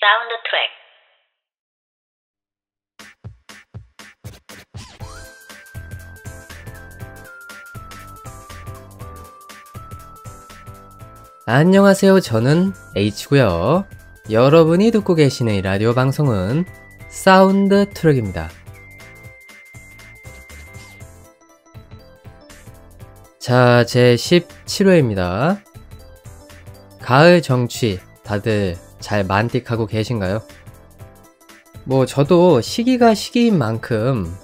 사운드 트랙. 안녕하세요. 저는 H고요. 여러분이 듣고 계시는 이 라디오 방송은 사운드 트랙입니다. 자, 제 17회입니다. 가을 정취 다들 잘 만끽하고 계신가요? 저도 시기가 시기인 만큼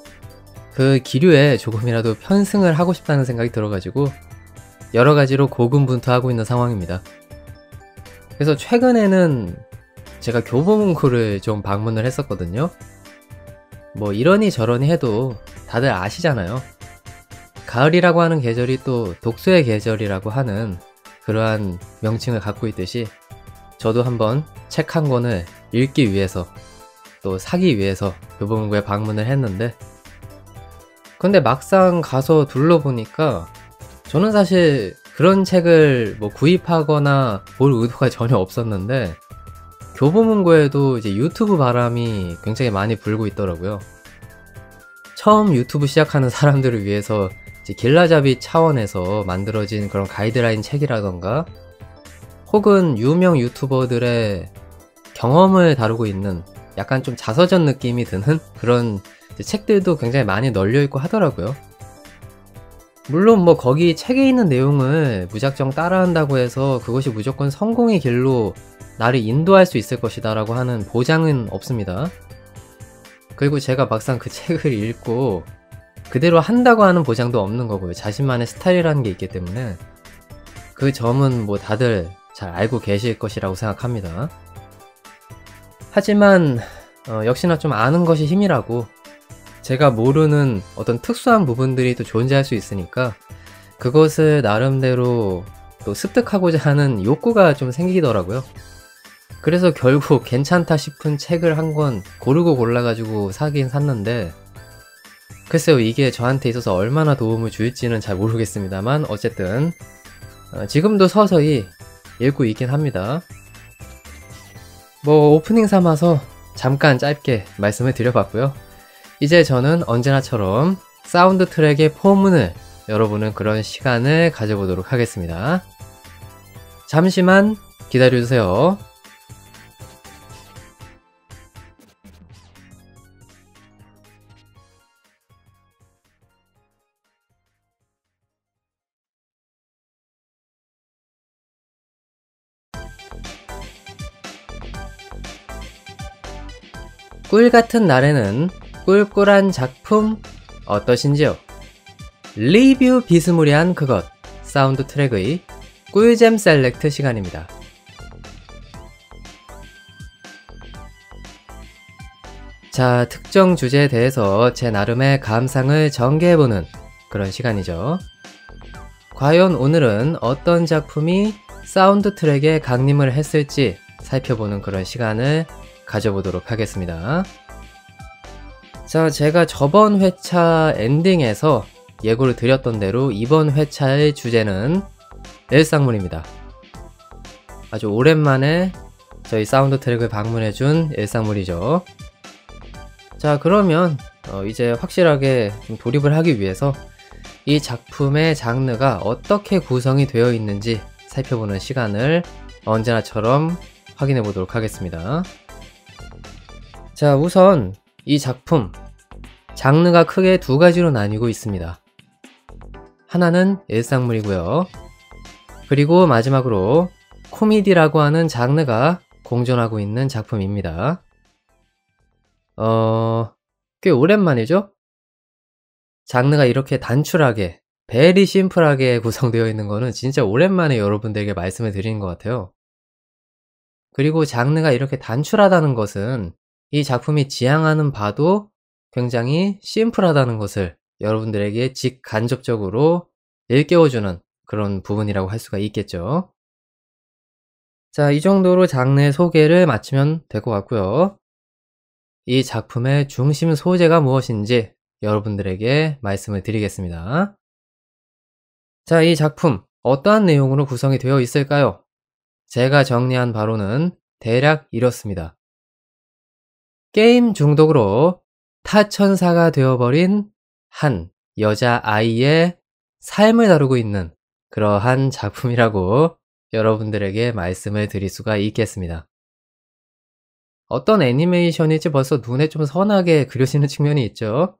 그 기류에 조금이라도 편승을 하고 싶다는 생각이 들어가지고 여러 가지로 고군분투하고 있는 상황입니다. 그래서 최근에는 제가 교보문고를 좀 방문을 했었거든요. 이러니 저러니 해도 다들 아시잖아요. 가을이라고 하는 계절이 또 독서의 계절이라고 하는 그러한 명칭을 갖고 있듯이 저도 한번 책 한 권을 읽기 위해서 또 사기 위해서 교보문고에 방문을 했는데, 근데 막상 가서 둘러보니까 저는 사실 그런 책을 구입하거나 볼 의도가 전혀 없었는데 교보문고에도 이제 유튜브 바람이 굉장히 많이 불고 있더라고요. 처음 유튜브 시작하는 사람들을 위해서 이제 길라잡이 차원에서 만들어진 그런 가이드라인 책이라던가, 혹은 유명 유튜버들의 경험을 다루고 있는 약간 좀 자서전 느낌이 드는 그런 책들도 굉장히 많이 널려있고 하더라고요. 물론 거기 책에 있는 내용을 무작정 따라한다고 해서 그것이 무조건 성공의 길로 나를 인도할 수 있을 것이다 라고 하는 보장은 없습니다. 그리고 제가 막상 그 책을 읽고 그대로 한다고 하는 보장도 없는 거고요. 자신만의 스타일이라는 게 있기 때문에 그 점은 다들 잘 알고 계실 것이라고 생각합니다. 하지만 역시나 좀 아는 것이 힘이라고, 제가 모르는 어떤 특수한 부분들이 또 존재할 수 있으니까 그것을 나름대로 또 습득하고자 하는 욕구가 좀 생기더라고요. 그래서 결국 괜찮다 싶은 책을 한 권 고르고 골라가지고 사긴 샀는데, 글쎄요, 이게 저한테 있어서 얼마나 도움을 줄지는 잘 모르겠습니다만 어쨌든 지금도 서서히 읽고 있긴 합니다. 오프닝 삼아서 잠깐 짧게 말씀을 드려봤고요. 이제 저는 언제나처럼 사운드 트랙의 포문을 열어보는 그런 시간을 가져보도록 하겠습니다. 잠시만 기다려주세요. 꿀 같은 날에는 꿀꿀한 작품 어떠신지요? 리뷰 비스무리한 그것, 사운드 트랙의 꿀잼 셀렉트 시간입니다. 자, 특정 주제에 대해서 제 나름의 감상을 전개해보는 그런 시간이죠. 과연 오늘은 어떤 작품이 사운드 트랙에 강림을 했을지 살펴보는 그런 시간을 가져보도록 하겠습니다. 자, 제가 저번 회차 엔딩에서 예고를 드렸던 대로 이번 회차의 주제는 일상물입니다. 아주 오랜만에 저희 사운드 트랙을 방문해준 일상물이죠. 자, 그러면 이제 확실하게 좀 돌입을 하기 위해서 이 작품의 장르가 어떻게 구성이 되어 있는지 살펴보는 시간을 언제나처럼 확인해 보도록 하겠습니다. 자, 우선 이 작품 장르가 크게 두 가지로 나뉘고 있습니다. 하나는 일상물이고요. 그리고 마지막으로 코미디라고 하는 장르가 공존하고 있는 작품입니다. 꽤 오랜만이죠? 장르가 이렇게 단출하게, 베리 심플하게 구성되어 있는 거는 진짜 오랜만에 여러분들에게 말씀을 드리는 것 같아요. 그리고 장르가 이렇게 단출하다는 것은 이 작품이 지향하는 바도 굉장히 심플하다는 것을 여러분들에게 직간접적으로 일깨워주는 그런 부분이라고 할 수가 있겠죠. 자, 이 정도로 장르의 소개를 마치면 될 것 같고요. 이 작품의 중심 소재가 무엇인지 여러분들에게 말씀을 드리겠습니다. 자, 이 작품 어떠한 내용으로 구성이 되어 있을까요? 제가 정리한 바로는 대략 이렇습니다. 게임 중독으로 타천사가 되어버린 한 여자아이의 삶을 다루고 있는 그러한 작품이라고 여러분들에게 말씀을 드릴 수가 있겠습니다. 어떤 애니메이션일지 벌써 눈에 좀 선하게 그려지는 측면이 있죠.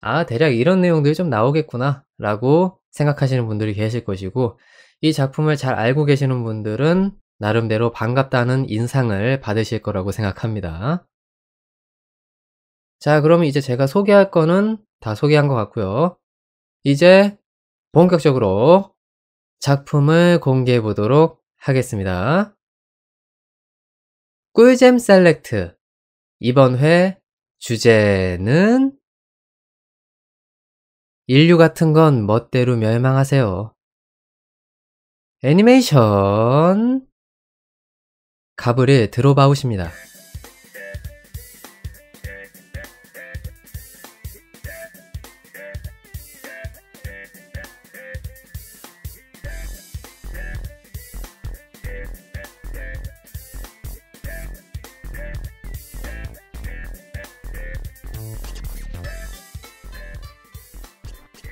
'아 대략 이런 내용들이 좀 나오겠구나.' 라고 생각하시는 분들이 계실 것이고, 이 작품을 잘 알고 계시는 분들은 나름대로 반갑다는 인상을 받으실 거라고 생각합니다. 자, 그러면 이제 제가 소개할 거는 다 소개한 것 같고요. 이제 본격적으로 작품을 공개해 보도록 하겠습니다. 꿀잼 셀렉트, 이번 회 주제는 인류 같은 건 멋대로 멸망하세요. 애니메이션 가브릴 드로바웃입니다.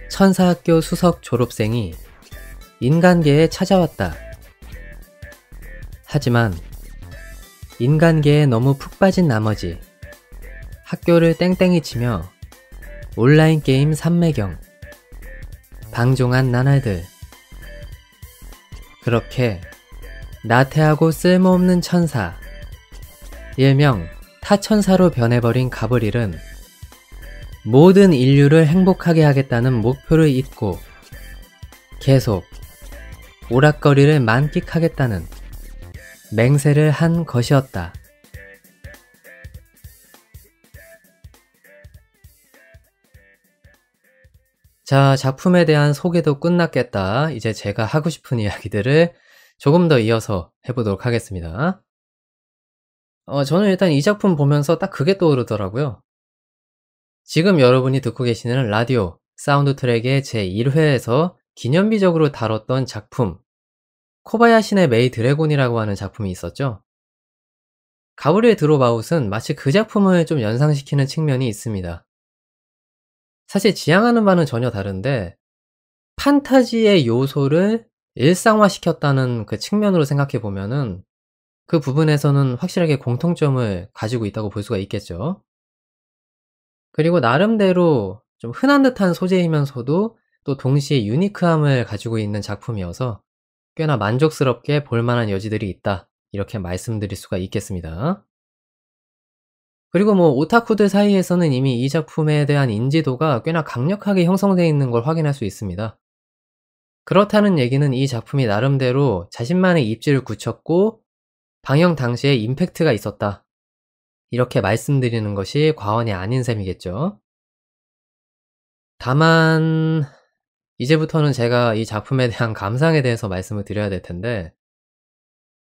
천사학교 수석 졸업생이 인간계에 찾아왔다. 하지만 인간계에 너무 푹 빠진 나머지 학교를 땡땡이 치며 온라인 게임 삼매경, 방종한 나날들, 그렇게 나태하고 쓸모없는 천사, 일명 타천사로 변해버린 가브릴은 모든 인류를 행복하게 하겠다는 목표를 잇고 계속 오락거리를 만끽하겠다는 맹세를 한 것이었다. 자, 작품에 대한 소개도 끝났겠다. 이제 제가 하고 싶은 이야기들을 조금 더 이어서 해보도록 하겠습니다. 저는 일단 이 작품 보면서 딱 그게 떠오르더라고요. 지금 여러분이 듣고 계시는 라디오 사운드 트랙의 제1회에서 기념비적으로 다뤘던 작품, 코바야시네 메이 드래곤이라고 하는 작품이 있었죠. 가브리엘 드롭아웃은 마치 그 작품을 좀 연상시키는 측면이 있습니다. 사실 지향하는 바는 전혀 다른데 판타지의 요소를 일상화시켰다는 그 측면으로 생각해 보면은 그 부분에서는 확실하게 공통점을 가지고 있다고 볼 수가 있겠죠. 그리고 나름대로 좀 흔한 듯한 소재이면서도 또 동시에 유니크함을 가지고 있는 작품이어서 꽤나 만족스럽게 볼 만한 여지들이 있다, 이렇게 말씀드릴 수가 있겠습니다. 그리고 뭐 오타쿠들 사이에서는 이미 이 작품에 대한 인지도가 꽤나 강력하게 형성되어 있는 걸 확인할 수 있습니다. 그렇다는 얘기는 이 작품이 나름대로 자신만의 입지를 굳혔고 방영 당시에 임팩트가 있었다, 이렇게 말씀드리는 것이 과언이 아닌 셈이겠죠. 다만 이제부터는 제가 이 작품에 대한 감상에 대해서 말씀을 드려야 될 텐데,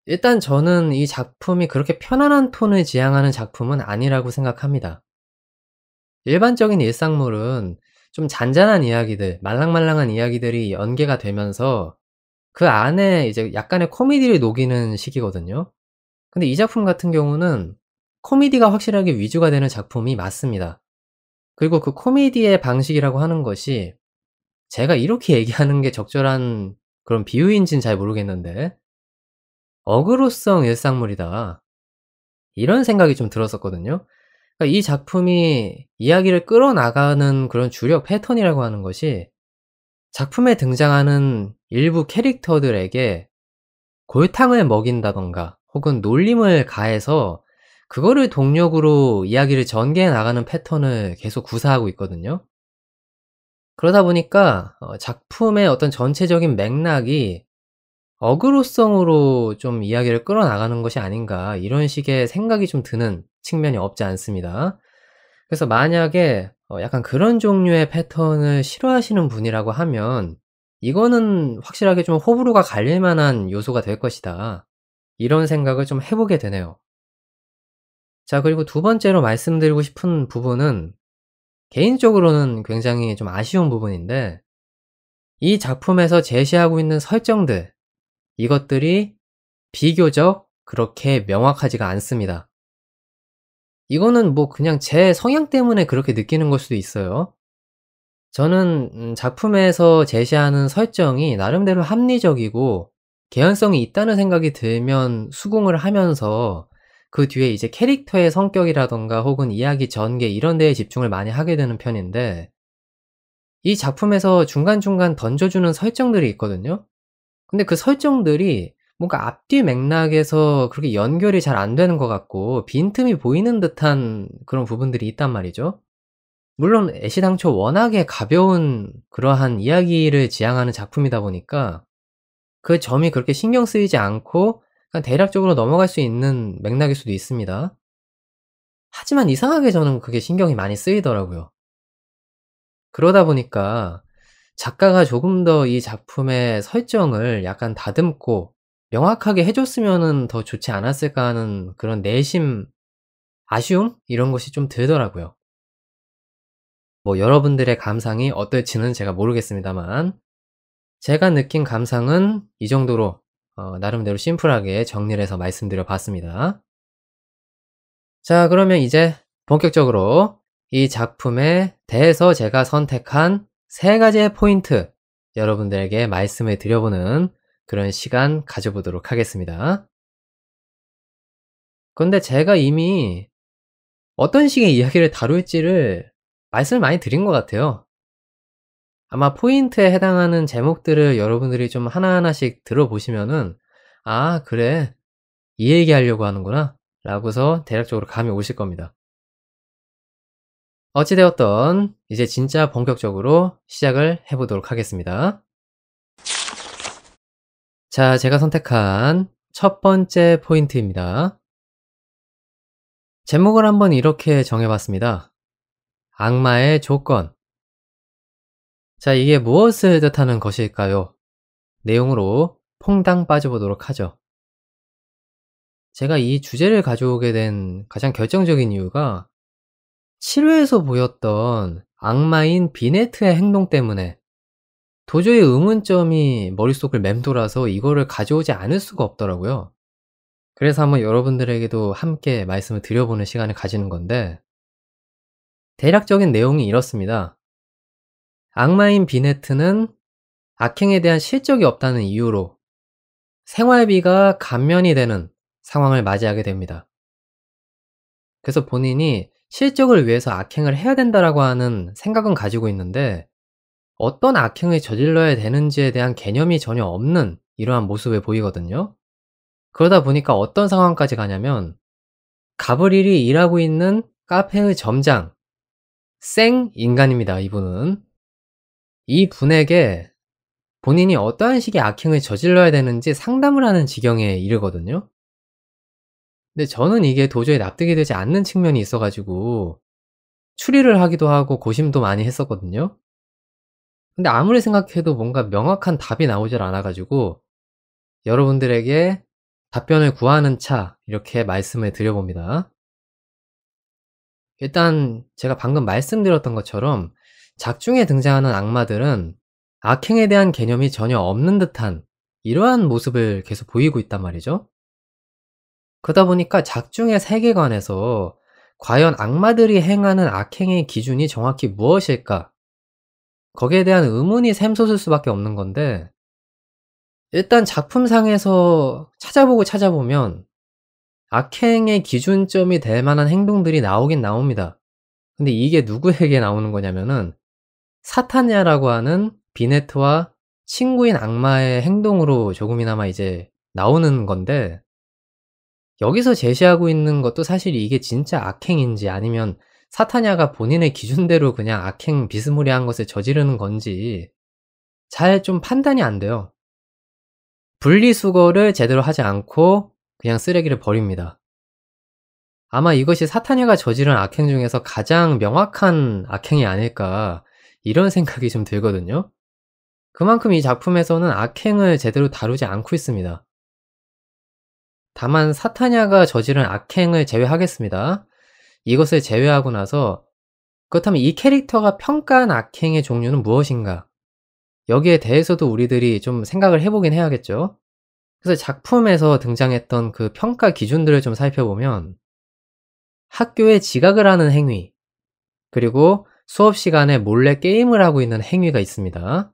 일단 저는 이 작품이 그렇게 편안한 톤을 지향하는 작품은 아니라고 생각합니다. 일반적인 일상물은 좀 잔잔한 이야기들, 말랑말랑한 이야기들이 연계가 되면서 그 안에 이제 약간의 코미디를 녹이는 식이거든요. 근데 이 작품 같은 경우는 코미디가 확실하게 위주가 되는 작품이 맞습니다. 그리고 그 코미디의 방식이라고 하는 것이, 제가 이렇게 얘기하는 게 적절한 그런 비유인지는 잘 모르겠는데, 어그로성 일상물이다, 이런 생각이 좀 들었었거든요. 그러니까 이 작품이 이야기를 끌어나가는 그런 주력 패턴이라고 하는 것이 작품에 등장하는 일부 캐릭터들에게 골탕을 먹인다던가 혹은 놀림을 가해서 그거를 동력으로 이야기를 전개해 나가는 패턴을 계속 구사하고 있거든요. 그러다 보니까 작품의 어떤 전체적인 맥락이 어그로성으로 좀 이야기를 끌어나가는 것이 아닌가, 이런 식의 생각이 좀 드는 측면이 없지 않습니다. 그래서 만약에 약간 그런 종류의 패턴을 싫어하시는 분이라고 하면 이거는 확실하게 좀 호불호가 갈릴 만한 요소가 될 것이다, 이런 생각을 좀 해 보게 되네요. 자, 그리고 두 번째로 말씀드리고 싶은 부분은 개인적으로는 굉장히 좀 아쉬운 부분인데, 이 작품에서 제시하고 있는 설정들, 이것들이 비교적 그렇게 명확하지가 않습니다. 이거는 뭐 그냥 제 성향 때문에 그렇게 느끼는 걸 수도 있어요. 저는 작품에서 제시하는 설정이 나름대로 합리적이고 개연성이 있다는 생각이 들면 수긍을 하면서 그 뒤에 이제 캐릭터의 성격이라든가 혹은 이야기 전개 이런 데에 집중을 많이 하게 되는 편인데, 이 작품에서 중간중간 던져주는 설정들이 있거든요. 근데 그 설정들이 뭔가 앞뒤 맥락에서 그렇게 연결이 잘 안 되는 것 같고 빈틈이 보이는 듯한 그런 부분들이 있단 말이죠. 물론 애시당초 워낙에 가벼운 그러한 이야기를 지향하는 작품이다 보니까 그 점이 그렇게 신경 쓰이지 않고 그냥 대략적으로 넘어갈 수 있는 맥락일 수도 있습니다. 하지만 이상하게 저는 그게 신경이 많이 쓰이더라고요. 그러다 보니까 작가가 조금 더 이 작품의 설정을 약간 다듬고 명확하게 해 줬으면은 더 좋지 않았을까 하는 그런 내심 아쉬움 이런 것이 좀 들더라고요. 뭐 여러분들의 감상이 어떨지는 제가 모르겠습니다만 제가 느낀 감상은 이 정도로 나름대로 심플하게 정리를 해서 말씀드려 봤습니다. 자, 그러면 이제 본격적으로 이 작품에 대해서 제가 선택한 3 가지의 포인트 여러분들에게 말씀을 드려보는 그런 시간 가져보도록 하겠습니다. 근데 제가 이미 어떤 식의 이야기를 다룰지를 말씀을 많이 드린 것 같아요. 아마 포인트에 해당하는 제목들을 여러분들이 좀 하나하나씩 들어보시면은 '아 그래. 이 얘기하려고 하는구나.' 라고서 대략적으로 감이 오실 겁니다. 어찌 되었든 이제 진짜 본격적으로 시작을 해 보도록 하겠습니다. 자, 제가 선택한 첫 번째 포인트입니다. 제목을 한번 이렇게 정해 봤습니다. 악마의 조건. 자, 이게 무엇을 뜻하는 것일까요? 내용으로 퐁당 빠져보도록 하죠. 제가 이 주제를 가져오게 된 가장 결정적인 이유가 7회에서 보였던 악마인 비네트의 행동 때문에 도저히 의문점이 머릿속을 맴돌아서 이거를 가져오지 않을 수가 없더라고요. 그래서 한번 여러분들에게도 함께 말씀을 드려보는 시간을 가지는 건데, 대략적인 내용이 이렇습니다. 악마인 비네트는 악행에 대한 실적이 없다는 이유로 생활비가 감면이 되는 상황을 맞이하게 됩니다. 그래서 본인이 실적을 위해서 악행을 해야 된다라고 하는 생각은 가지고 있는데 어떤 악행을 저질러야 되는지에 대한 개념이 전혀 없는 이러한 모습을 보이거든요. 그러다 보니까 어떤 상황까지 가냐면 가브릴이 일하고 있는 카페의 점장, 생 인간입니다, 이분은. 이 분에게 본인이 어떠한 식의 악행을 저질러야 되는지 상담을 하는 지경에 이르거든요. 근데 저는 이게 도저히 납득이 되지 않는 측면이 있어 가지고 추리를 하기도 하고 고심도 많이 했었거든요. 근데 아무리 생각해도 뭔가 명확한 답이 나오질 않아 가지고 여러분들에게 답변을 구하는 차 이렇게 말씀을 드려봅니다. 일단 제가 방금 말씀드렸던 것처럼 작중에 등장하는 악마들은 악행에 대한 개념이 전혀 없는 듯한 이러한 모습을 계속 보이고 있단 말이죠. 그러다 보니까 작중의 세계관에서 과연 악마들이 행하는 악행의 기준이 정확히 무엇일까? 거기에 대한 의문이 샘솟을 수밖에 없는 건데, 일단 작품상에서 찾아보고 찾아보면 악행의 기준점이 될 만한 행동들이 나오긴 나옵니다. 근데 이게 누구에게 나오는 거냐면은 사타냐라고 하는 비네트와 친구인 악마의 행동으로 조금이나마 이제 나오는 건데, 여기서 제시하고 있는 것도 사실 이게 진짜 악행인지 아니면 사타냐가 본인의 기준대로 그냥 악행 비스무리한 것을 저지르는 건지 잘 좀 판단이 안 돼요. 분리수거를 제대로 하지 않고 그냥 쓰레기를 버립니다. 아마 이것이 사타냐가 저지른 악행 중에서 가장 명확한 악행이 아닐까 이런 생각이 좀 들거든요. 그만큼 이 작품에서는 악행을 제대로 다루지 않고 있습니다. 다만 사타냐가 저지른 악행을 제외하겠습니다. 이것을 제외하고 나서 그렇다면 이 캐릭터가 평가한 악행의 종류는 무엇인가? 여기에 대해서도 우리들이 좀 생각을 해보긴 해야겠죠. 그래서 작품에서 등장했던 그 평가 기준들을 좀 살펴보면 학교에 지각을 하는 행위, 그리고 수업 시간에 몰래 게임을 하고 있는 행위가 있습니다.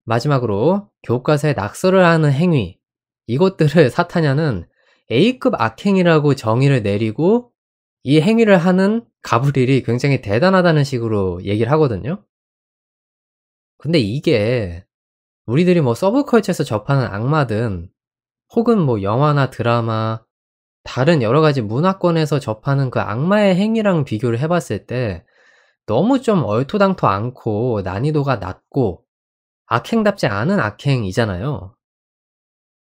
마지막으로 교과서에 낙서를 하는 행위, 이것들을 사타냐는 A급 악행이라고 정의를 내리고 이 행위를 하는 가브릴이 굉장히 대단하다는 식으로 얘기를 하거든요. 근데 이게 우리들이 뭐 서브컬처에서 접하는 악마든 혹은 뭐 영화나 드라마, 다른 여러 가지 문화권에서 접하는 그 악마의 행위랑 비교를 해 봤을 때 너무 좀 얼토당토 않고 난이도가 낮고 악행답지 않은 악행이잖아요.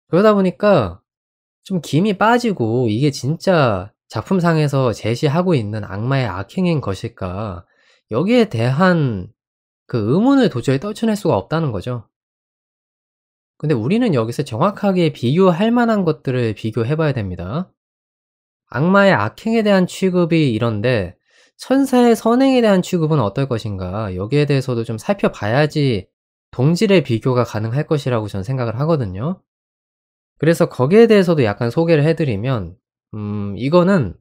그러다 보니까 좀 김이 빠지고 '이게 진짜 작품상에서 제시하고 있는 악마의 악행인 것일까?' 여기에 대한 그 의문을 도저히 떨쳐낼 수가 없다는 거죠. 근데 우리는 여기서 정확하게 비교할 만한 것들을 비교해 봐야 됩니다. 악마의 악행에 대한 취급이 이런데 천사의 선행에 대한 취급은 어떨 것인가? 여기에 대해서도 좀 살펴봐야지 동질의 비교가 가능할 것이라고 저는 생각을 하거든요. 그래서 거기에 대해서도 약간 소개를 해 드리면 이거는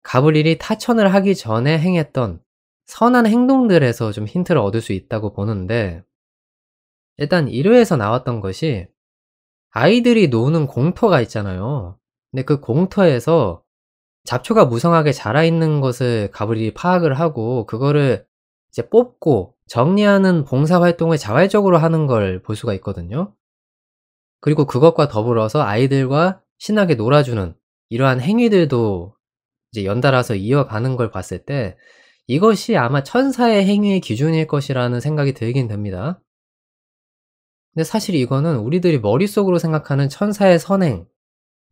가브릴이 타천을 하기 전에 행했던 선한 행동들에서 좀 힌트를 얻을 수 있다고 보는데, 일단 1 회에서 나왔던 것이 아이들이 노는 공터가 있잖아요. 근데 그 공터에서 잡초가 무성하게 자라 있는 것을 가브릴이 파악을 하고 그거를 이제 뽑고 정리하는 봉사 활동을 자발적으로 하는 걸 볼 수가 있거든요. 그리고 그것과 더불어서 아이들과 신나게 놀아주는 이러한 행위들도 이제 연달아서 이어가는 걸 봤을 때 이것이 아마 천사의 행위의 기준일 것이라는 생각이 들긴 듭니다. 근데 사실 이거는 우리들이 머릿속으로 생각하는 천사의 선행,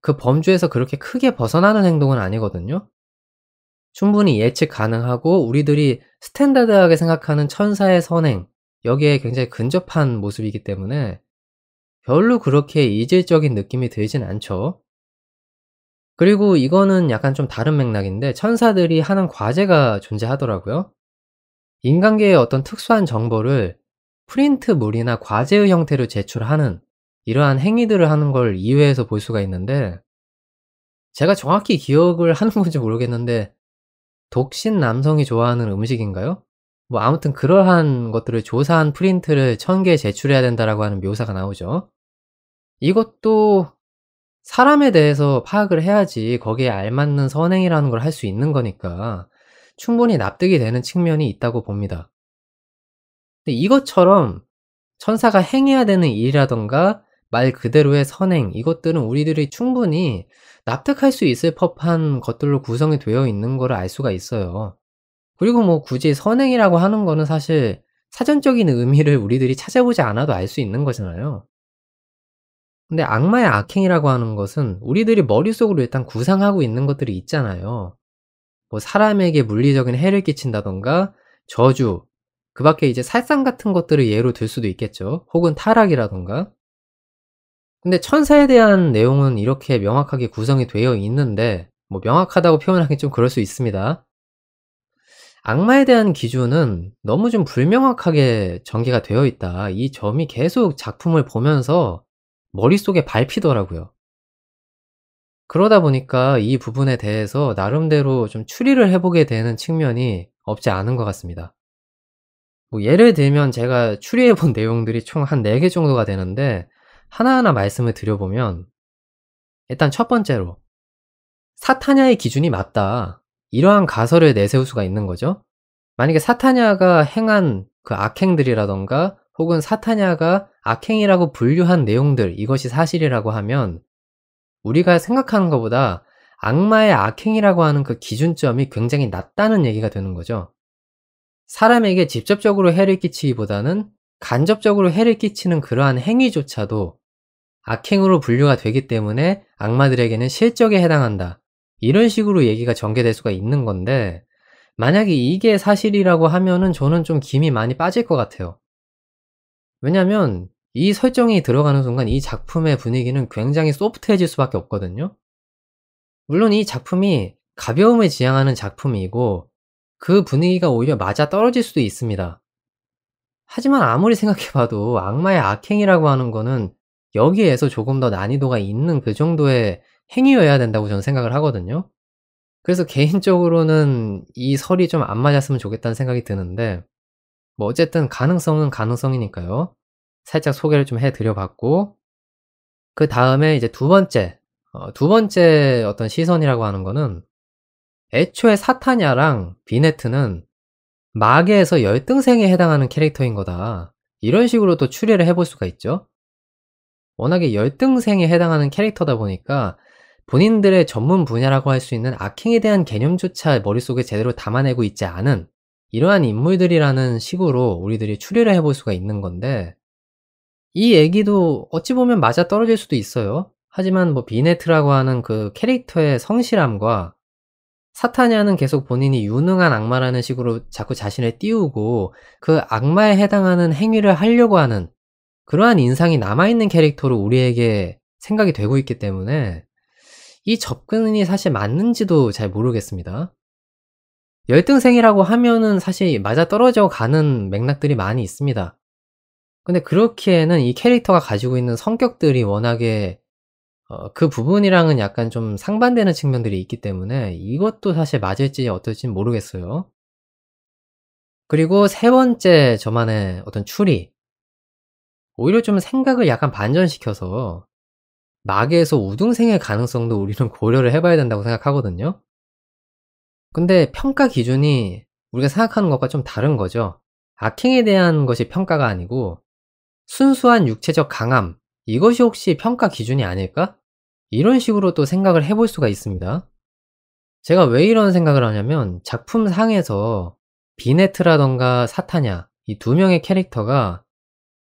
그 범주에서 그렇게 크게 벗어나는 행동은 아니거든요. 충분히 예측 가능하고 우리들이 스탠다드하게 생각하는 천사의 선행, 여기에 굉장히 근접한 모습이기 때문에 별로 그렇게 이질적인 느낌이 들진 않죠. 그리고 이거는 약간 좀 다른 맥락인데 천사들이 하는 과제가 존재하더라고요. 인간계의 어떤 특수한 정보를 프린트물이나 과제의 형태로 제출하는 이러한 행위들을 하는 걸 2 회에서 볼 수가 있는데, 제가 정확히 기억을 하는 건지 모르겠는데 독신 남성이 좋아하는 음식인가요? 뭐 아무튼 그러한 것들을 조사한 프린트를 1000개 제출해야 된다라고 하는 묘사가 나오죠. 이것도 사람에 대해서 파악을 해야지 거기에 알맞는 선행이라는 걸 할 수 있는 거니까 충분히 납득이 되는 측면이 있다고 봅니다. 근데 이것처럼 천사가 행해야 되는 일이라든가 말 그대로의 선행, 이것들은 우리들이 충분히 납득할 수 있을 법한 것들로 구성이 되어 있는 거를 알 수가 있어요. 그리고 뭐 굳이 선행이라고 하는 거는 사실 사전적인 의미를 우리들이 찾아보지 않아도 알 수 있는 거잖아요. 근데 악마의 악행이라고 하는 것은 우리들이 머릿속으로 일단 구상하고 있는 것들이 있잖아요. 뭐 사람에게 물리적인 해를 끼친다든가 저주, 그 밖에 이제 살상 같은 것들을 예로 들 수도 있겠죠. 혹은 타락이라든가. 근데 천사에 대한 내용은 이렇게 명확하게 구성이 되어 있는데, 뭐 명확하다고 표현하기 좀 그럴 수 있습니다. 악마에 대한 기준은 너무 좀 불명확하게 전개가 되어 있다. 이 점이 계속 작품을 보면서 머릿속에 밟히더라고요. 그러다 보니까 이 부분에 대해서 나름대로 좀 추리를 해 보게 되는 측면이 없지 않은 것 같습니다. 뭐 예를 들면 제가 추리해 본 내용들이 총 한 4개 정도가 되는데 하나하나 말씀을 드려 보면, 일단 첫 번째로 '사타냐의 기준이 맞다.' 이러한 가설을 내세울 수가 있는 거죠. 만약에 사타냐가 행한 그 악행들이라든가 혹은 사타냐가 악행이라고 분류한 내용들, 이것이 사실이라고 하면 우리가 생각하는 것보다 악마의 악행이라고 하는 그 기준점이 굉장히 낮다는 얘기가 되는 거죠. 사람에게 직접적으로 해를 끼치기보다는 간접적으로 해를 끼치는 그러한 행위조차도 악행으로 분류가 되기 때문에 악마들에게는 실적에 해당한다. 이런 식으로 얘기가 전개될 수가 있는 건데, 만약에 이게 사실이라고 하면은 저는 좀 김이 많이 빠질 것 같아요. 왜냐면 이 설정이 들어가는 순간 이 작품의 분위기는 굉장히 소프트해질 수밖에 없거든요. 물론 이 작품이 가벼움을 지향하는 작품이고 그 분위기가 오히려 맞아떨어질 수도 있습니다. 하지만 아무리 생각해 봐도 악마의 악행이라고 하는 거는 여기에서 조금 더 난이도가 있는 그 정도의 행위여야 된다고 저는 생각을 하거든요. 그래서 개인적으로는 이 설이 좀 안 맞았으면 좋겠다는 생각이 드는데 뭐 어쨌든 가능성은 가능성이니까요. 살짝 소개를 좀 해 드려 봤고 그다음에 이제 두 번째 어떤 시선이라고 하는 거는 애초에 사타냐랑 비네트는 마계에서 열등생에 해당하는 캐릭터인 거다. 이런 식으로 또 추리를 해볼 수가 있죠. 워낙에 열등생에 해당하는 캐릭터다 보니까 본인들의 전문 분야라고 할 수 있는 악행에 대한 개념조차 머릿속에 제대로 담아내고 있지 않은 이러한 인물들이라는 식으로 우리들이 추리를 해볼 수가 있는 건데 이 얘기도 어찌 보면 맞아떨어질 수도 있어요. 하지만 뭐 비네트라고 하는 그 캐릭터의 성실함과 사타냐는 계속 본인이 유능한 악마라는 식으로 자꾸 자신을 띄우고 그 악마에 해당하는 행위를 하려고 하는 그러한 인상이 남아있는 캐릭터로 우리에게 생각이 되고 있기 때문에 이 접근이 사실 맞는지도 잘 모르겠습니다. 열등생이라고 하면은 사실 맞아떨어져 가는 맥락들이 많이 있습니다. 근데 그렇기에는 이 캐릭터가 가지고 있는 성격들이 워낙에 그 부분이랑은 약간 좀 상반되는 측면들이 있기 때문에 이것도 사실 맞을지 어떨진 모르겠어요. 그리고 세 번째 저만의 어떤 추리. 오히려 좀 생각을 약간 반전시켜서 마계에서 우등생의 가능성도 우리는 고려를 해 봐야 된다고 생각하거든요. 근데 평가 기준이 우리가 생각하는 것과 좀 다른 거죠. 악행에 대한 것이 평가가 아니고 순수한 육체적 강함, 이것이 혹시 평가 기준이 아닐까? 이런 식으로 또 생각을 해볼 수가 있습니다. 제가 왜 이런 생각을 하냐면 작품상에서 비네트라든가 사타냐 이 두 명의 캐릭터가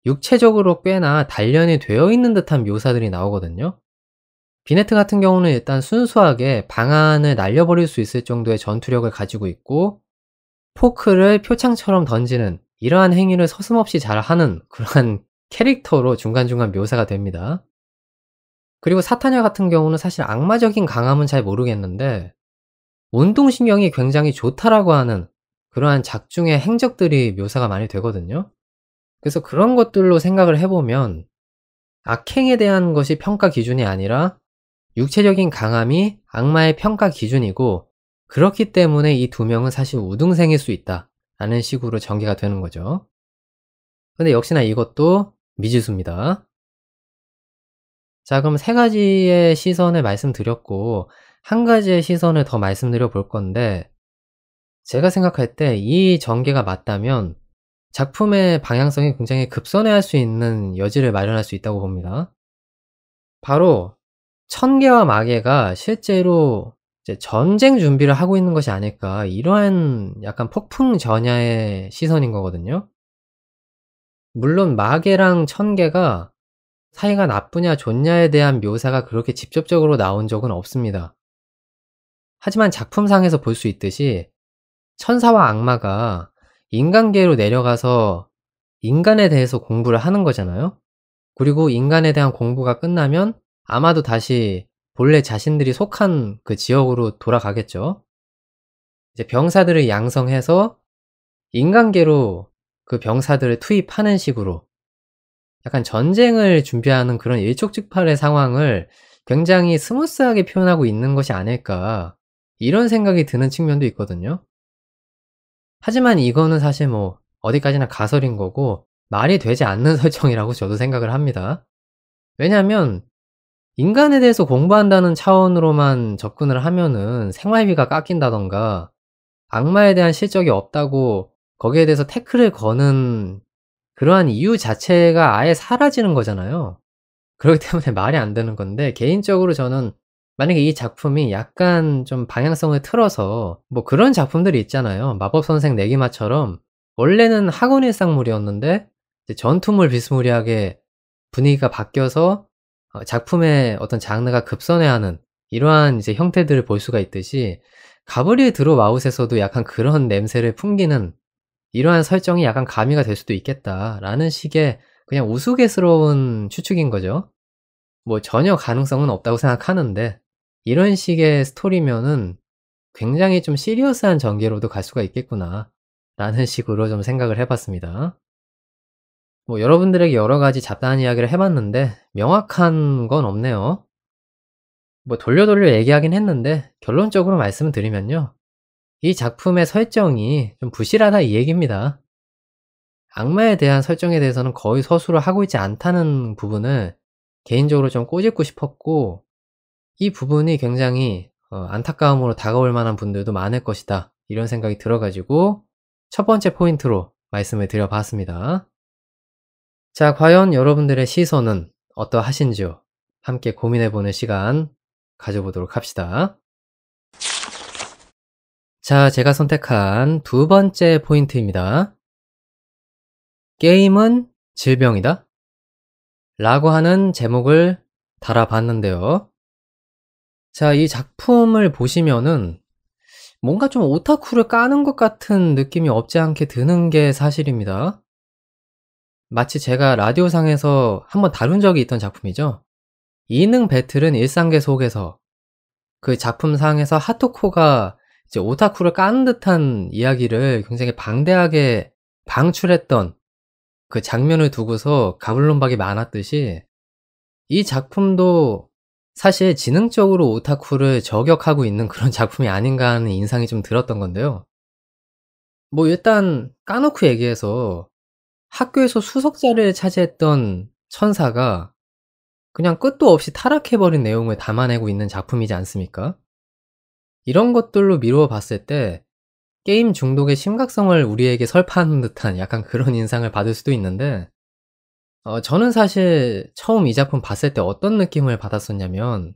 육체적으로 꽤나 단련이 되어 있는 듯한 묘사들이 나오거든요. 비네트 같은 경우는 일단 순수하게 방안을 날려버릴 수 있을 정도의 전투력을 가지고 있고 포크를 표창처럼 던지는 이러한 행위를 서슴없이 잘하는 그러한 캐릭터로 중간중간 묘사가 됩니다. 그리고 사타냐 같은 경우는 사실 악마적인 강함은 잘 모르겠는데 운동신경이 굉장히 좋다라고 하는 그러한 작중의 행적들이 묘사가 많이 되거든요. 그래서 그런 것들로 생각을 해 보면 악행에 대한 것이 평가 기준이 아니라 육체적인 강함이 악마의 평가 기준이고 그렇기 때문에 이 두 명은 사실 우등생일 수 있다라는 식으로 전개가 되는 거죠. 근데 역시나 이것도 미지수입니다. 자 그럼 세 가지의 시선을 말씀드렸고 한 가지의 시선을 더 말씀드려 볼 건데 제가 생각할 때 이 전개가 맞다면 작품의 방향성이 굉장히 급선회할 수 있는 여지를 마련할 수 있다고 봅니다. 바로 천계와 마계가 실제로 이제 전쟁 준비를 하고 있는 것이 아닐까 이러한 약간 폭풍전야의 시선인 거거든요. 물론 마계랑 천계가 사이가 나쁘냐 좋냐에 대한 묘사가 그렇게 직접적으로 나온 적은 없습니다. 하지만 작품상에서 볼 수 있듯이 천사와 악마가 인간계로 내려가서 인간에 대해서 공부를 하는 거잖아요. 그리고 인간에 대한 공부가 끝나면 아마도 다시 본래 자신들이 속한 그 지역으로 돌아가겠죠. 이제 병사들을 양성해서 인간계로 그 병사들을 투입하는 식으로 약간 전쟁을 준비하는 그런 일촉즉발의 상황을 굉장히 스무스하게 표현하고 있는 것이 아닐까 이런 생각이 드는 측면도 있거든요. 하지만 이거는 사실 뭐 어디까지나 가설인 거고 말이 되지 않는 설정이라고 저도 생각을 합니다. 왜냐하면 인간에 대해서 공부한다는 차원으로만 접근을 하면은 생활비가 깎인다든가 악마에 대한 실적이 없다고 거기에 대해서 태클을 거는 그러한 이유 자체가 아예 사라지는 거잖아요. 그렇기 때문에 말이 안 되는 건데 개인적으로 저는 만약에 이 작품이 약간 좀 방향성을 틀어서 뭐 그런 작품들이 있잖아요. 마법선생 네기마처럼 원래는 학원 일상물이었는데 이제 전투물 비스무리하게 분위기가 바뀌어서 작품의 어떤 장르가 급선회하는 이러한 이제 형태들을 볼 수가 있듯이 가브리엘 드롭아웃에서도 약간 그런 냄새를 풍기는 이러한 설정이 약간 가미가 될 수도 있겠다라는 식의 그냥 우스갯스러운 추측인 거죠. 뭐 전혀 가능성은 없다고 생각하는데 이런 식의 스토리면은 굉장히 좀 시리어스한 전개로도 갈 수가 있겠구나라는 식으로 좀 생각을 해 봤습니다. 뭐 여러분들에게 여러 가지 잡다한 이야기를 해 봤는데 명확한 건 없네요. 뭐 돌려 돌려 얘기하긴 했는데 결론적으로 말씀을 드리면요. 이 작품의 설정이 좀 부실하다 이 얘기입니다. 악마에 대한 설정에 대해서는 거의 서술을 하고 있지 않다는 부분을 개인적으로 좀 꼬집고 싶었고, 이 부분이 굉장히 안타까움으로 다가올 만한 분들도 많을 것이다, 이런 생각이 들어 가지고 첫 번째 포인트로 말씀을 드려 봤습니다. 자, 과연 여러분들의 시선은 어떠하신지요? 함께 고민해 보는 시간 가져보도록 합시다. 자, 제가 선택한 두 번째 포인트입니다. 게임은 질병이다? 라고 하는 제목을 달아봤는데요. 자, 이 작품을 보시면은 뭔가 좀 오타쿠를 까는 것 같은 느낌이 없지 않게 드는 게 사실입니다. 마치 제가 라디오상에서 한번 다룬 적이 있던 작품이죠. 이능 배틀은 일상계 속에서, 그 작품상에서 하토코가 이제 오타쿠를 까는 듯한 이야기를 굉장히 방대하게 방출했던 그 장면을 두고서 가불론박이 많았듯이, 이 작품도 사실 지능적으로 오타쿠를 저격하고 있는 그런 작품이 아닌가 하는 인상이 좀 들었던 건데요. 뭐 일단 까놓고 얘기해서 학교에서 수석 자리를 차지했던 천사가 그냥 끝도 없이 타락해버린 내용을 담아내고 있는 작품이지 않습니까? 이런 것들로 미루어 봤을 때 게임 중독의 심각성을 우리에게 설파하는 듯한 약간 그런 인상을 받을 수도 있는데, 저는 사실 처음 이 작품 봤을 때 어떤 느낌을 받았었냐면,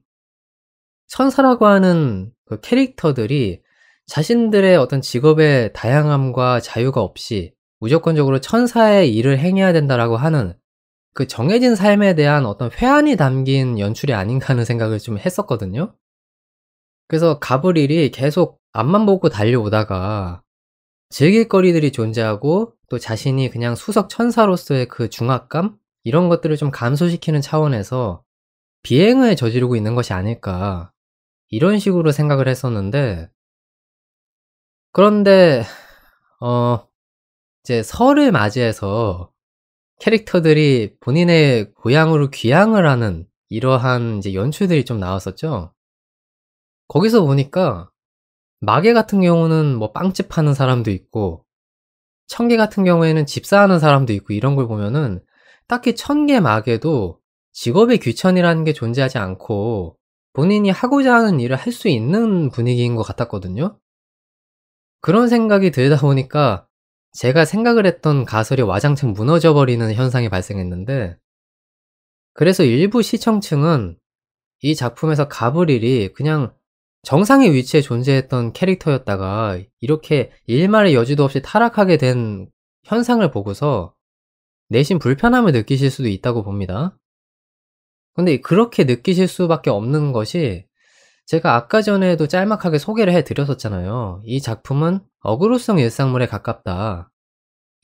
천사라고 하는 그 캐릭터들이 자신들의 어떤 직업의 다양함과 자유가 없이 무조건적으로 천사의 일을 행해야 된다라고 하는 그 정해진 삶에 대한 어떤 회한이 담긴 연출이 아닌가 하는 생각을 좀 했었거든요. 그래서 가브릴이 계속 앞만 보고 달려오다가 즐길 거리들이 존재하고 또 자신이 그냥 수석 천사로서의 그 중압감? 이런 것들을 좀 감소시키는 차원에서 비행을 저지르고 있는 것이 아닐까, 이런 식으로 생각을 했었는데, 그런데 이제 설을 맞이해서 캐릭터들이 본인의 고향으로 귀향을 하는 이러한 이제 연출들이 좀 나왔었죠. 거기서 보니까 마계 같은 경우는 뭐 빵집 하는 사람도 있고, 청계 같은 경우에는 집사하는 사람도 있고, 이런 걸 보면은 딱히 천계 마계도 직업의 귀천이라는 게 존재하지 않고 본인이 하고자 하는 일을 할 수 있는 분위기인 것 같았거든요. 그런 생각이 들다 보니까 제가 생각을 했던 가설이 와장창 무너져 버리는 현상이 발생했는데, 그래서 일부 시청층은 이 작품에서 가브릴이 그냥 정상의 위치에 존재했던 캐릭터였다가 이렇게 일말의 여지도 없이 타락하게 된 현상을 보고서 내심 불편함을 느끼실 수도 있다고 봅니다. 근데 그렇게 느끼실 수밖에 없는 것이, 제가 아까 전에도 짤막하게 소개를 해 드렸었잖아요. 이 작품은 어그로성 일상물에 가깝다,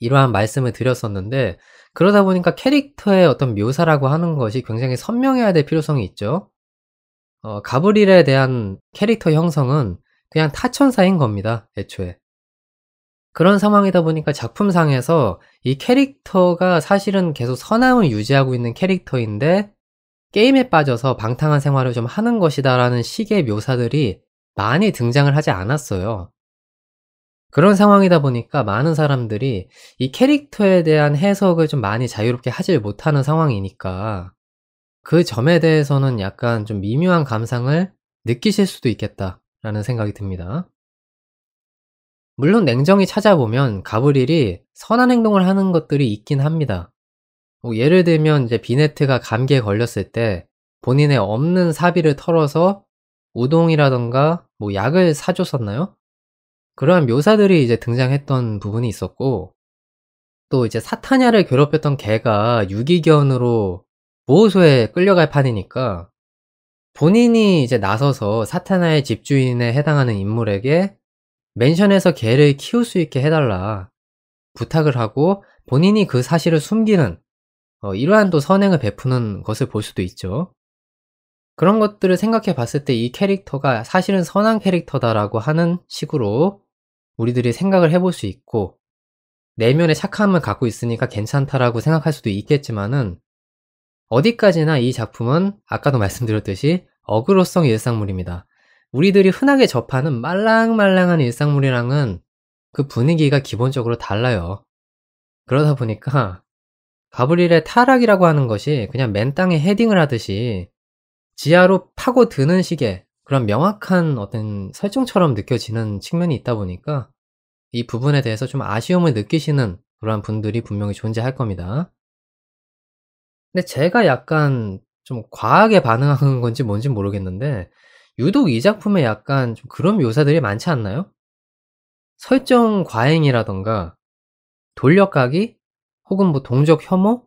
이러한 말씀을 드렸었는데, 그러다 보니까 캐릭터의 어떤 묘사라고 하는 것이 굉장히 선명해야 될 필요성이 있죠. 가브릴에 대한 캐릭터 형성은 그냥 타천사인 겁니다, 애초에. 그런 상황이다 보니까 작품상에서 이 캐릭터가 사실은 계속 선함을 유지하고 있는 캐릭터인데 게임에 빠져서 방탕한 생활을 좀 하는 것이다라는 식의 묘사들이 많이 등장을 하지 않았어요. 그런 상황이다 보니까 많은 사람들이 이 캐릭터에 대한 해석을 좀 많이 자유롭게 하질 못하는 상황이니까 그 점에 대해서는 약간 좀 미묘한 감상을 느끼실 수도 있겠다라는 생각이 듭니다. 물론 냉정히 찾아보면 가브릴이 선한 행동을 하는 것들이 있긴 합니다. 뭐 예를 들면 이제 비네트가 감기에 걸렸을 때 본인의 없는 사비를 털어서 우동이라던가 뭐 약을 사줬었나요? 그러한 묘사들이 이제 등장했던 부분이 있었고, 또 이제 사타냐를 괴롭혔던 걔가 유기견으로 보호소에 끌려갈 판이니까 본인이 이제 나서서 사타나의 집주인에 해당하는 인물에게 맨션에서 개를 키울 수 있게 해달라 부탁을 하고 본인이 그 사실을 숨기는, 이러한 또 선행을 베푸는 것을 볼 수도 있죠. 그런 것들을 생각해 봤을 때 이 캐릭터가 사실은 선한 캐릭터다라고 하는 식으로 우리들이 생각을 해볼 수 있고, 내면의 착함을 갖고 있으니까 괜찮다라고 생각할 수도 있겠지만은, 어디까지나 이 작품은 아까도 말씀드렸듯이 어그로성 일상물입니다. 우리들이 흔하게 접하는 말랑말랑한 일상물이랑은 그 분위기가 기본적으로 달라요. 그러다 보니까 가브리엘의 타락이라고 하는 것이 그냥 맨 땅에 헤딩을 하듯이 지하로 파고드는 식의 그런 명확한 어떤 설정처럼 느껴지는 측면이 있다 보니까 이 부분에 대해서 좀 아쉬움을 느끼시는 그러한 분들이 분명히 존재할 겁니다. 근데 제가 약간 좀 과하게 반응하는 건지 뭔진 모르겠는데 유독 이 작품에 약간 좀 그런 묘사들이 많지 않나요? 설정 과잉이라든가 돌려가기 혹은 뭐 동족 혐오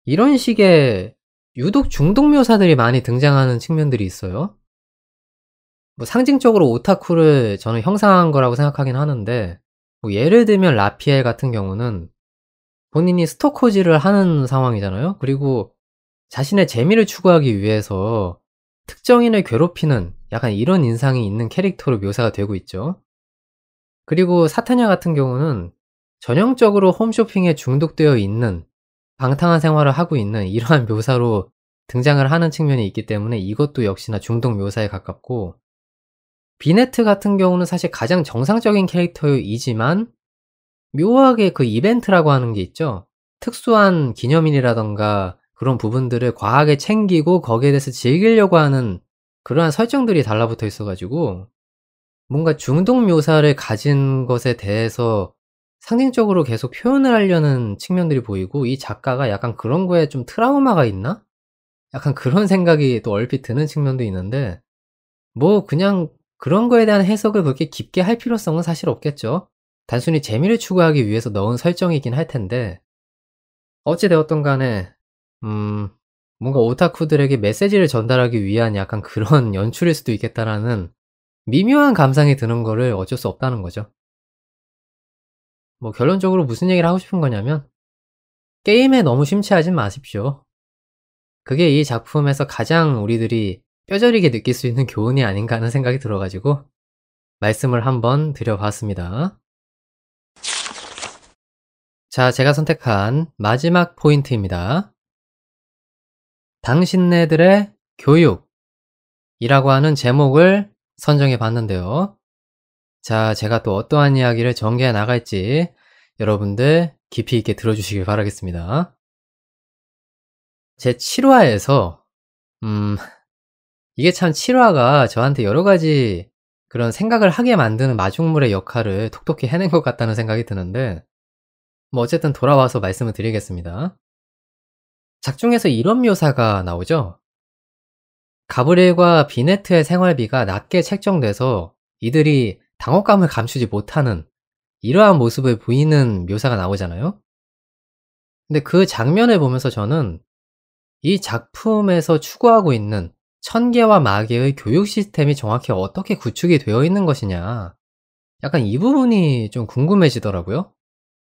이런 식의 유독 중독 묘사들이 많이 등장하는 측면들이 있어요. 뭐 상징적으로 오타쿠를 저는 형상화한 거라고 생각하긴 하는데 뭐 예를 들면 라피엘 같은 경우는 본인이 스토커질을 하는 상황이잖아요. 그리고 자신의 재미를 추구하기 위해서 특정인을 괴롭히는 약간 이런 인상이 있는 캐릭터로 묘사가 되고 있죠. 그리고 사타냐 같은 경우는 전형적으로 홈쇼핑에 중독되어 있는 방탕한 생활을 하고 있는 이러한 묘사로 등장을 하는 측면이 있기 때문에 이것도 역시나 중독 묘사에 가깝고 비네트 같은 경우는 사실 가장 정상적인 캐릭터이지만 묘하게 그 이벤트라고 하는 게 있죠. 특수한 기념일이라든가 그런 부분들을 과하게 챙기고 거기에 대해서 즐기려고 하는 그러한 설정들이 달라붙어 있어 가지고 뭔가 중독 묘사를 가진 것에 대해서 상징적으로 계속 표현을 하려는 측면들이 보이고 '이 작가가 약간 그런 거에 좀 트라우마가 있나?' 약간 그런 생각이 또 얼핏 드는 측면도 있는데 뭐 그냥 그런 거에 대한 해석을 그렇게 깊게 할 필요성은 사실 없겠죠. 단순히 재미를 추구하기 위해서 넣은 설정이긴 할 텐데 어찌 되었든 간에 음 뭔가 '오타쿠들에게 메시지를 전달하기 위한 약간 그런 연출일 수도 있겠다.'라는 미묘한 감상이 드는 거를 어쩔 수 없다는 거죠. 뭐 결론적으로 무슨 얘기를 하고 싶은 거냐면 게임에 너무 심취하진 마십시오. 그게 이 작품에서 가장 우리들이 뼈저리게 느낄 수 있는 교훈이 아닌가 하는 생각이 들어 가지고 말씀을 한번 드려 봤습니다. 자, 제가 선택한 마지막 포인트입니다. 당신네들의 교육이라고 하는 제목을 선정해 봤는데요. 자, 제가 또 어떠한 이야기를 전개해 나갈지 여러분들 깊이 있게 들어주시길 바라겠습니다. 제 7화에서 음 이게 참 7화가 저한테 여러 가지 그런 생각을 하게 만드는 마중물의 역할을 톡톡히 해낸 것 같다는 생각이 드는데 뭐 어쨌든 돌아와서 말씀을 드리겠습니다. 작중에서 이런 묘사가 나오죠. 가브리엘과 비네트의 생활비가 낮게 책정돼서 이들이 당혹감을 감추지 못하는 이러한 모습을 보이는 묘사가 나오잖아요. 근데 그 장면을 보면서 저는 이 작품에서 추구하고 있는 천계와 마계의 교육 시스템이 정확히 어떻게 구축이 되어 있는 것이냐. 약간 이 부분이 좀 궁금해지더라고요.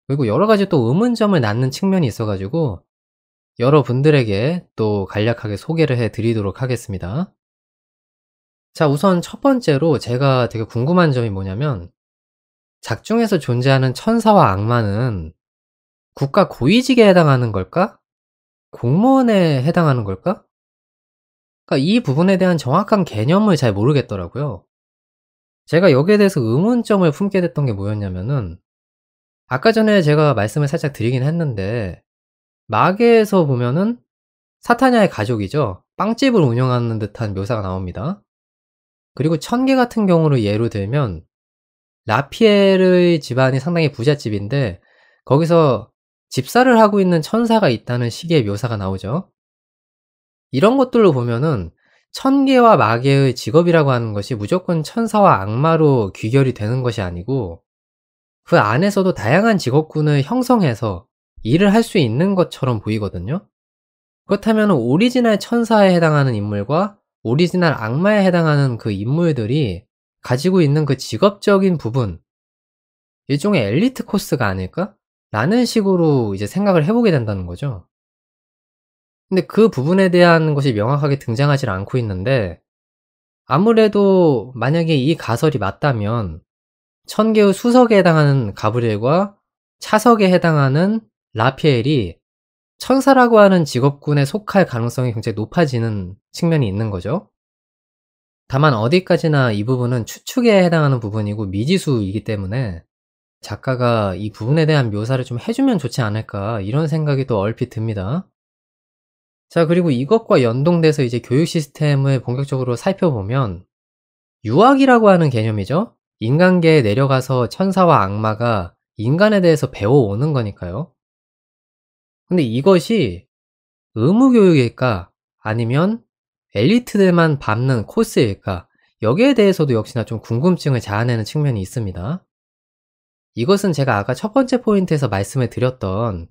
그리고 여러 가지 또 의문점을 낳는 측면이 있어 가지고 여러분들에게 또 간략하게 소개를 해 드리도록 하겠습니다. 자, 우선 첫 번째로 제가 되게 궁금한 점이 뭐냐면 작중에서 존재하는 천사와 악마는 국가 고위직에 해당하는 걸까? 공무원에 해당하는 걸까? 그러니까 이 부분에 대한 정확한 개념을 잘 모르겠더라고요. 제가 여기에 대해서 의문점을 품게 됐던 게 뭐였냐면은 아까 전에 제가 말씀을 살짝 드리긴 했는데 마계에서 보면은 사타냐의 가족이죠. 빵집을 운영하는 듯한 묘사가 나옵니다. 그리고 천계 같은 경우를 예로 들면 라피엘의 집안이 상당히 부잣집인데 거기서 집사를 하고 있는 천사가 있다는 식의 묘사가 나오죠. 이런 것들로 보면은 천계와 마계의 직업이라고 하는 것이 무조건 천사와 악마로 귀결이 되는 것이 아니고 그 안에서도 다양한 직업군을 형성해서 일을 할 수 있는 것처럼 보이거든요. 그렇다면 오리지널 천사에 해당하는 인물과 오리지널 악마에 해당하는 그 인물들이 가지고 있는 그 직업적인 부분, 일종의 엘리트 코스가 아닐까? 라는 식으로 이제 생각을 해보게 된다는 거죠. 근데 그 부분에 대한 것이 명확하게 등장하질 않고 있는데 아무래도 만약에 이 가설이 맞다면 천개의 수석에 해당하는 가브리엘과 차석에 해당하는 라피엘이 천사라고 하는 직업군에 속할 가능성이 굉장히 높아지는 측면이 있는 거죠. 다만 어디까지나 이 부분은 추측에 해당하는 부분이고 미지수이기 때문에 작가가 이 부분에 대한 묘사를 좀 해 주면 좋지 않을까 이런 생각이 또 얼핏 듭니다. 자, 그리고 이것과 연동돼서 이제 교육 시스템을 본격적으로 살펴보면 유학이라고 하는 개념이죠. 인간계에 내려가서 천사와 악마가 인간에 대해서 배워오는 거니까요. 근데 이것이 의무 교육일까? 아니면 엘리트들만 밟는 코스일까? 여기에 대해서도 역시나 좀 궁금증을 자아내는 측면이 있습니다. 이것은 제가 아까 첫 번째 포인트에서 말씀을 드렸던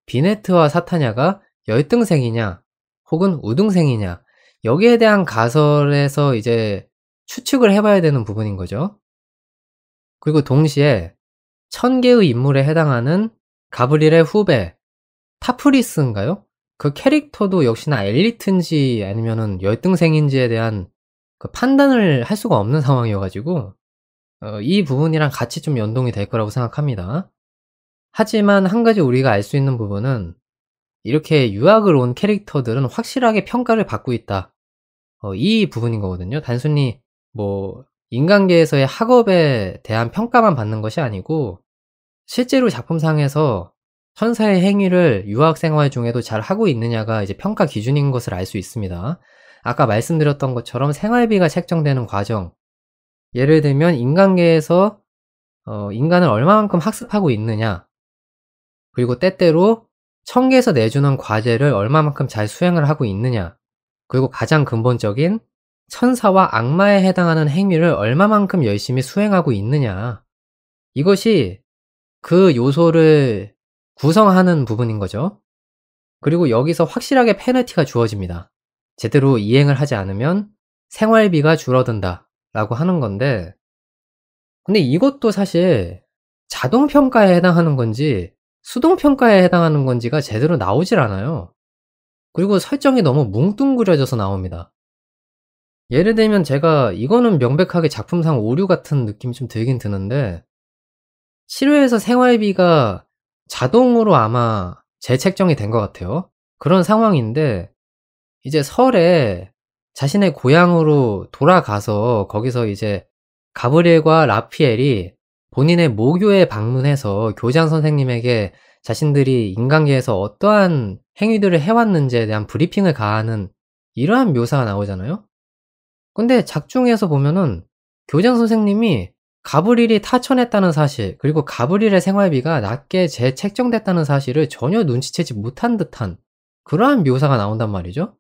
비네트와 사타냐가 열등생이냐 혹은 우등생이냐 여기에 대한 가설에서 이제 추측을 해 봐야 되는 부분인 거죠. 그리고 동시에 천 개의 인물에 해당하는 가브리엘의 후배 타프리스인가요? 그 캐릭터도 역시나 엘리트인지 아니면은 열등생인지에 대한 그 판단을 할 수가 없는 상황이어 가지고 이 부분이랑 같이 좀 연동이 될 거라고 생각합니다. 하지만 한 가지 우리가 알 수 있는 부분은 이렇게 유학을 온 캐릭터들은 확실하게 평가를 받고 있다. 이 부분인 거거든요. 단순히 뭐 인간계에서의 학업에 대한 평가만 받는 것이 아니고 실제로 작품상에서 천사의 행위를 유학 생활 중에도 잘하고 있느냐가 이제 평가 기준인 것을 알 수 있습니다. 아까 말씀드렸던 것처럼 생활비가 책정되는 과정, 예를 들면 인간계에서 인간을 얼마만큼 학습하고 있느냐, 그리고 때때로 천계에서 내주는 과제를 얼마만큼 잘 수행을 하고 있느냐, 그리고 가장 근본적인 천사와 악마에 해당하는 행위를 얼마만큼 열심히 수행하고 있느냐, 이것이 그 요소를 구성하는 부분인 거죠. 그리고 여기서 확실하게 페널티가 주어집니다. 제대로 이행을 하지 않으면 생활비가 줄어든다 라고 하는 건데, 근데 이것도 사실 자동평가에 해당하는 건지 수동평가에 해당하는 건지가 제대로 나오질 않아요. 그리고 설정이 너무 뭉뚱그려져서 나옵니다. 예를 들면 제가 이거는 명백하게 작품상 오류 같은 느낌이 좀 들긴 드는데, 실외에서 생활비가 자동으로 아마 재책정이 된 것 같아요. 그런 상황인데 이제 설에 자신의 고향으로 돌아가서 거기서 이제 가브리엘과 라피엘이 본인의 모교에 방문해서 교장 선생님에게 자신들이 인간계에서 어떠한 행위들을 해 왔는지에 대한 브리핑을 가하는 이러한 묘사가 나오잖아요. 근데 작중에서 보면은 교장 선생님이 가브리엘이 타천했다는 사실, 그리고 가브리엘의 생활비가 낮게 재책정됐다는 사실을 전혀 눈치채지 못한 듯한 그러한 묘사가 나온단 말이죠.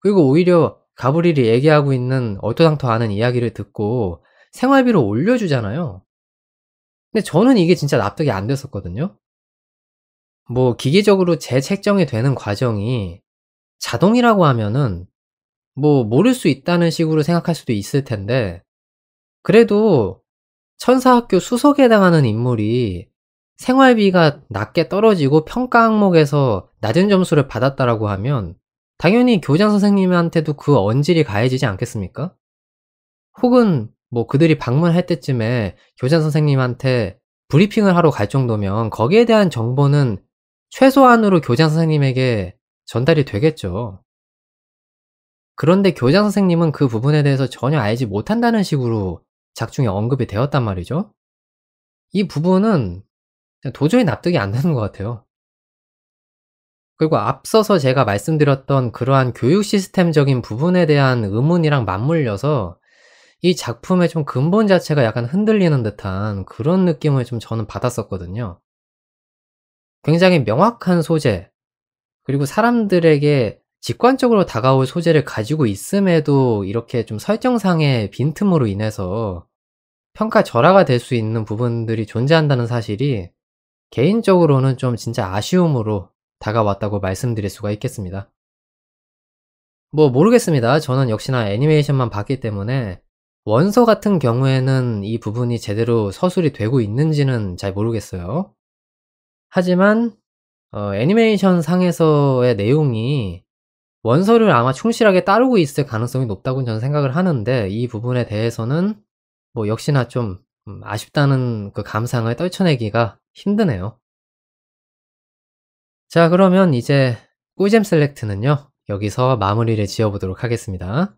그리고 오히려 가브리엘이 얘기하고 있는 얼토당토 않은 이야기를 듣고 생활비를 올려주잖아요. 근데 저는 이게 진짜 납득이 안 됐었거든요. 뭐 기계적으로 재책정이 되는 과정이 자동이라고 하면은 뭐 모를 수 있다는 식으로 생각할 수도 있을 텐데, 그래도 천사학교 수석에 해당하는 인물이 생활비가 낮게 떨어지고 평가 항목에서 낮은 점수를 받았다라고 하면 당연히 교장 선생님한테도 그 언질이 가해지지 않겠습니까? 혹은 뭐 그들이 방문할 때쯤에 교장 선생님한테 브리핑을 하러 갈 정도면 거기에 대한 정보는 최소한으로 교장 선생님에게 전달이 되겠죠. 그런데 교장 선생님은 그 부분에 대해서 전혀 알지 못한다는 식으로 작중에 언급이 되었단 말이죠. 이 부분은 도저히 납득이 안 되는 것 같아요. 그리고 앞서서 제가 말씀드렸던 그러한 교육 시스템적인 부분에 대한 의문이랑 맞물려서 이 작품의 좀 근본 자체가 약간 흔들리는 듯한 그런 느낌을 좀 저는 받았었거든요. 굉장히 명확한 소재, 그리고 사람들에게 직관적으로 다가올 소재를 가지고 있음에도 이렇게 좀 설정상의 빈틈으로 인해서 평가 절하가 될 수 있는 부분들이 존재한다는 사실이 개인적으로는 좀 진짜 아쉬움으로 다가왔다고 말씀드릴 수가 있겠습니다. 뭐 모르겠습니다. 저는 역시나 애니메이션만 봤기 때문에 원서 같은 경우에는 이 부분이 제대로 서술이 되고 있는지는 잘 모르겠어요. 하지만 애니메이션 상에서의 내용이 원서를 아마 충실하게 따르고 있을 가능성이 높다고 저는 생각을 하는데, 이 부분에 대해서는 뭐 역시나 좀 아쉽다는 그 감상을 떨쳐내기가 힘드네요. 자, 그러면 이제 꿀잼 셀렉트는요, 여기서 마무리를 지어 보도록 하겠습니다.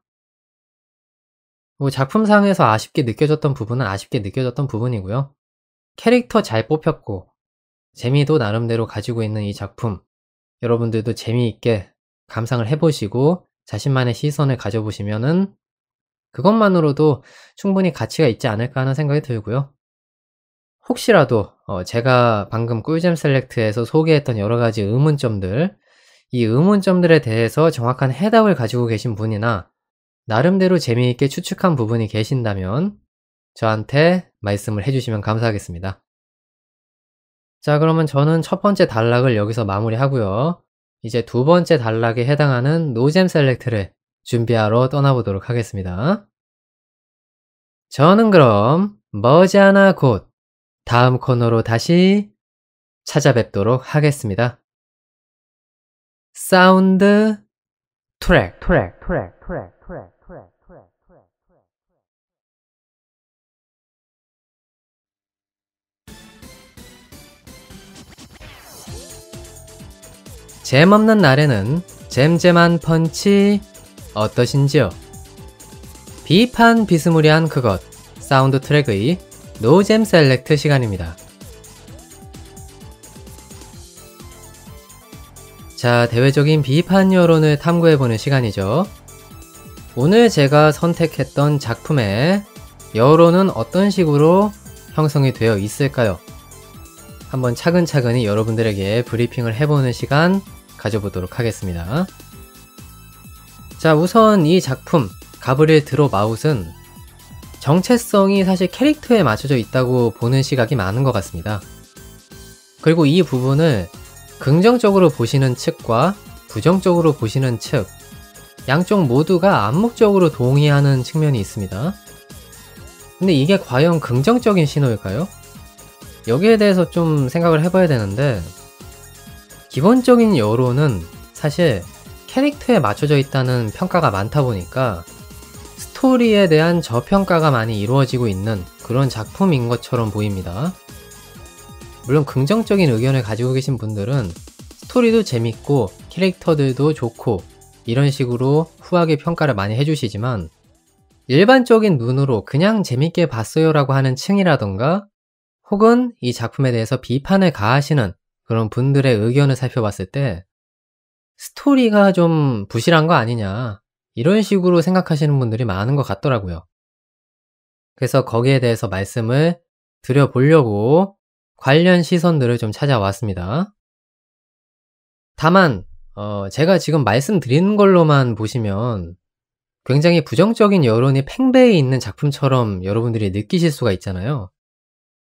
뭐 작품상에서 아쉽게 느껴졌던 부분은 아쉽게 느껴졌던 부분이고요. 캐릭터 잘 뽑혔고 재미도 나름대로 가지고 있는 이 작품, 여러분들도 재미있게 감상을 해보시고 자신만의 시선을 가져보시면은 그것만으로도 충분히 가치가 있지 않을까 하는 생각이 들고요. 혹시라도 제가 방금 꿀잼 셀렉트에서 소개했던 여러가지 의문점들, 이 의문점들에 대해서 정확한 해답을 가지고 계신 분이나 나름대로 재미있게 추측한 부분이 계신다면 저한테 말씀을 해주시면 감사하겠습니다. 자, 그러면 저는 첫 번째 단락을 여기서 마무리하고요. 이제 두 번째 단락에 해당하는 노잼 셀렉트를 준비하러 떠나보도록 하겠습니다. 저는 그럼 머지않아 곧 다음 코너로 다시 찾아뵙도록 하겠습니다. 사운드 트랙. 잼 없는 날에는 잼잼한 펀치 어떠신지요? 비판 비스무리한 그것, 사운드 트랙의 노잼 셀렉트 시간입니다. 자, 대외적인 비판 여론을 탐구해보는 시간이죠. 오늘 제가 선택했던 작품의 여론은 어떤 식으로 형성이 되어 있을까요? 한번 차근차근히 여러분들에게 브리핑을 해보는 시간 가져보도록 하겠습니다. 자, 우선 이 작품 가브리엘 드롭아웃은 정체성이 사실 캐릭터에 맞춰져 있다고 보는 시각이 많은 것 같습니다. 그리고 이 부분을 긍정적으로 보시는 측과 부정적으로 보시는 측, 양쪽 모두가 암묵적으로 동의하는 측면이 있습니다. 근데 이게 과연 긍정적인 신호일까요? 여기에 대해서 좀 생각을 해봐야 되는데, 기본적인 여론은 사실 캐릭터에 맞춰져 있다는 평가가 많다 보니까 스토리에 대한 저평가가 많이 이루어지고 있는 그런 작품인 것처럼 보입니다. 물론 긍정적인 의견을 가지고 계신 분들은 스토리도 재밌고 캐릭터들도 좋고 이런 식으로 후하게 평가를 많이 해주시지만, 일반적인 눈으로 그냥 재밌게 봤어요 라고 하는 층이라던가 혹은 이 작품에 대해서 비판을 가하시는 그런 분들의 의견을 살펴봤을 때 스토리가 좀 부실한 거 아니냐, 이런 식으로 생각하시는 분들이 많은 것 같더라고요. 그래서 거기에 대해서 말씀을 드려보려고 관련 시선들을 좀 찾아왔습니다. 다만 제가 지금 말씀드리는 걸로만 보시면 굉장히 부정적인 여론이 팽배해 있는 작품처럼 여러분들이 느끼실 수가 있잖아요.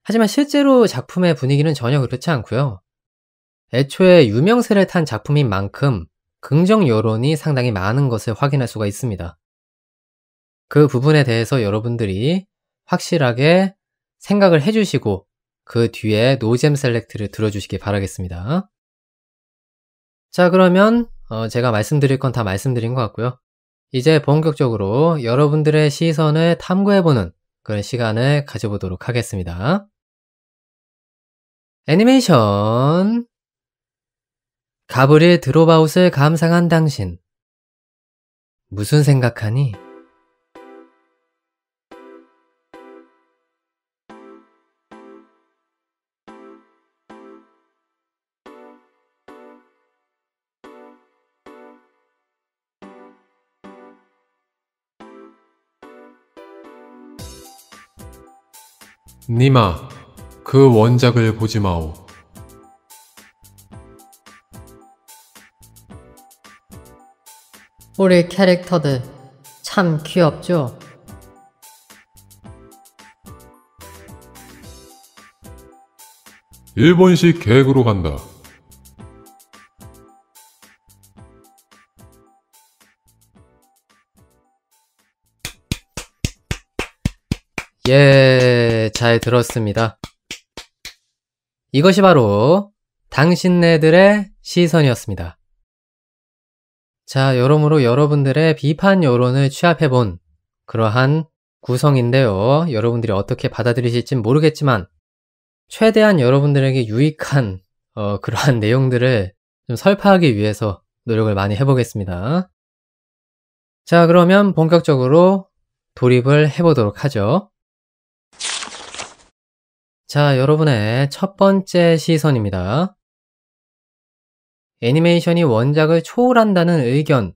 하지만 실제로 작품의 분위기는 전혀 그렇지 않고요. 애초에 유명세를 탄 작품인 만큼 긍정 여론이 상당히 많은 것을 확인할 수가 있습니다. 그 부분에 대해서 여러분들이 확실하게 생각을 해주시고 그 뒤에 노잼 셀렉트를 들어주시기 바라겠습니다. 자, 그러면 제가 말씀드릴 건 다 말씀드린 것 같고요. 이제 본격적으로 여러분들의 시선을 탐구해보는 그런 시간을 가져보도록 하겠습니다. 애니메이션 가브리엘 드롭아웃을 감상한 당신, 무슨 생각하니? 니마, 그 원작을 보지 마오. 우리 캐릭터들 참 귀엽죠? 일본식 개그로 간다. 예, 잘 들었습니다. 이것이 바로 당신네들의 시선이었습니다. 자, 여러모로 여러분들의 비판 여론을 취합해본 그러한 구성인데요. 여러분들이 어떻게 받아들이실진 모르겠지만 최대한 여러분들에게 유익한 그러한 내용들을 좀 설파하기 위해서 노력을 많이 해보겠습니다. 자, 그러면 본격적으로 돌입을 해보도록 하죠. 자, 여러분의 첫 번째 시선입니다. 애니메이션이 원작을 초월한다는 의견,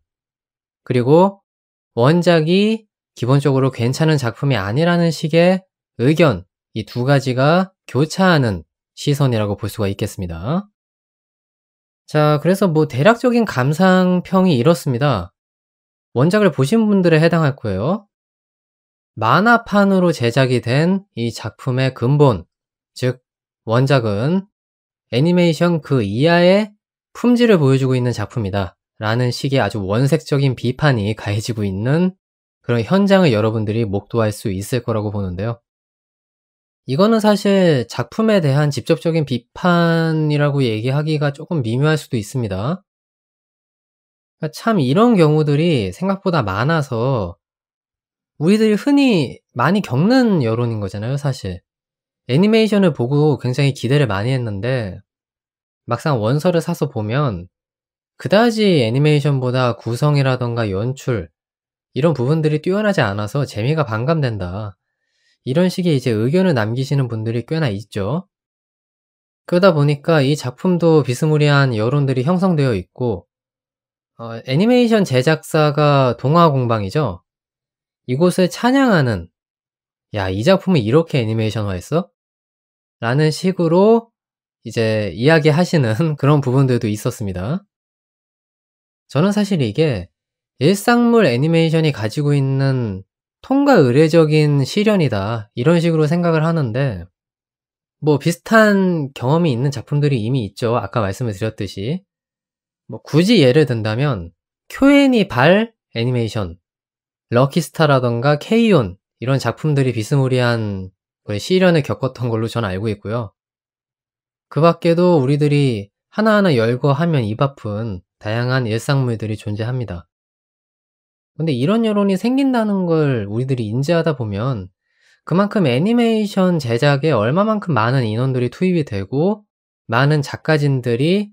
그리고 원작이 기본적으로 괜찮은 작품이 아니라는 식의 의견, 이 두 가지가 교차하는 시선이라고 볼 수가 있겠습니다. 자, 그래서 뭐 대략적인 감상평이 이렇습니다. 원작을 보신 분들에 해당할 거예요. 만화판으로 제작이 된 이 작품의 근본, 즉 원작은 애니메이션 그 이하의 품질을 보여주고 있는 작품이다 라는 식의 아주 원색적인 비판이 가해지고 있는 그런 현장을 여러분들이 목도할 수 있을 거라고 보는데요. 이거는 사실 작품에 대한 직접적인 비판이라고 얘기하기가 조금 미묘할 수도 있습니다. 그러니까 참 이런 경우들이 생각보다 많아서 우리들이 흔히 많이 겪는 여론인 거잖아요, 사실. 애니메이션을 보고 굉장히 기대를 많이 했는데 막상 원서를 사서 보면 그다지 애니메이션보다 구성이라던가 연출 이런 부분들이 뛰어나지 않아서 재미가 반감된다. 이런 식의 이제 의견을 남기시는 분들이 꽤나 있죠. 그러다 보니까 이 작품도 비스무리한 여론들이 형성되어 있고 애니메이션 제작사가 동화공방이죠. 이곳을 찬양하는 야, 이 작품을 이렇게 애니메이션화했어? 라는 식으로 이제 이야기하시는 그런 부분들도 있었습니다. 저는 사실 이게 일상물 애니메이션이 가지고 있는 통과 의례적인 시련이다 이런 식으로 생각을 하는데 뭐 비슷한 경험이 있는 작품들이 이미 있죠. 아까 말씀을 드렸듯이 뭐 굳이 예를 든다면 쿄엔이 발 애니메이션 럭키스타라던가 케이온 이런 작품들이 비스무리한 시련을 겪었던 걸로 저는 알고 있고요. 그 밖에도 우리들이 하나하나 열거하면 입 아픈 다양한 일상물들이 존재합니다. 근데 이런 여론이 생긴다는 걸 우리들이 인지하다 보면 그만큼 애니메이션 제작에 얼마만큼 많은 인원들이 투입이 되고 많은 작가진들이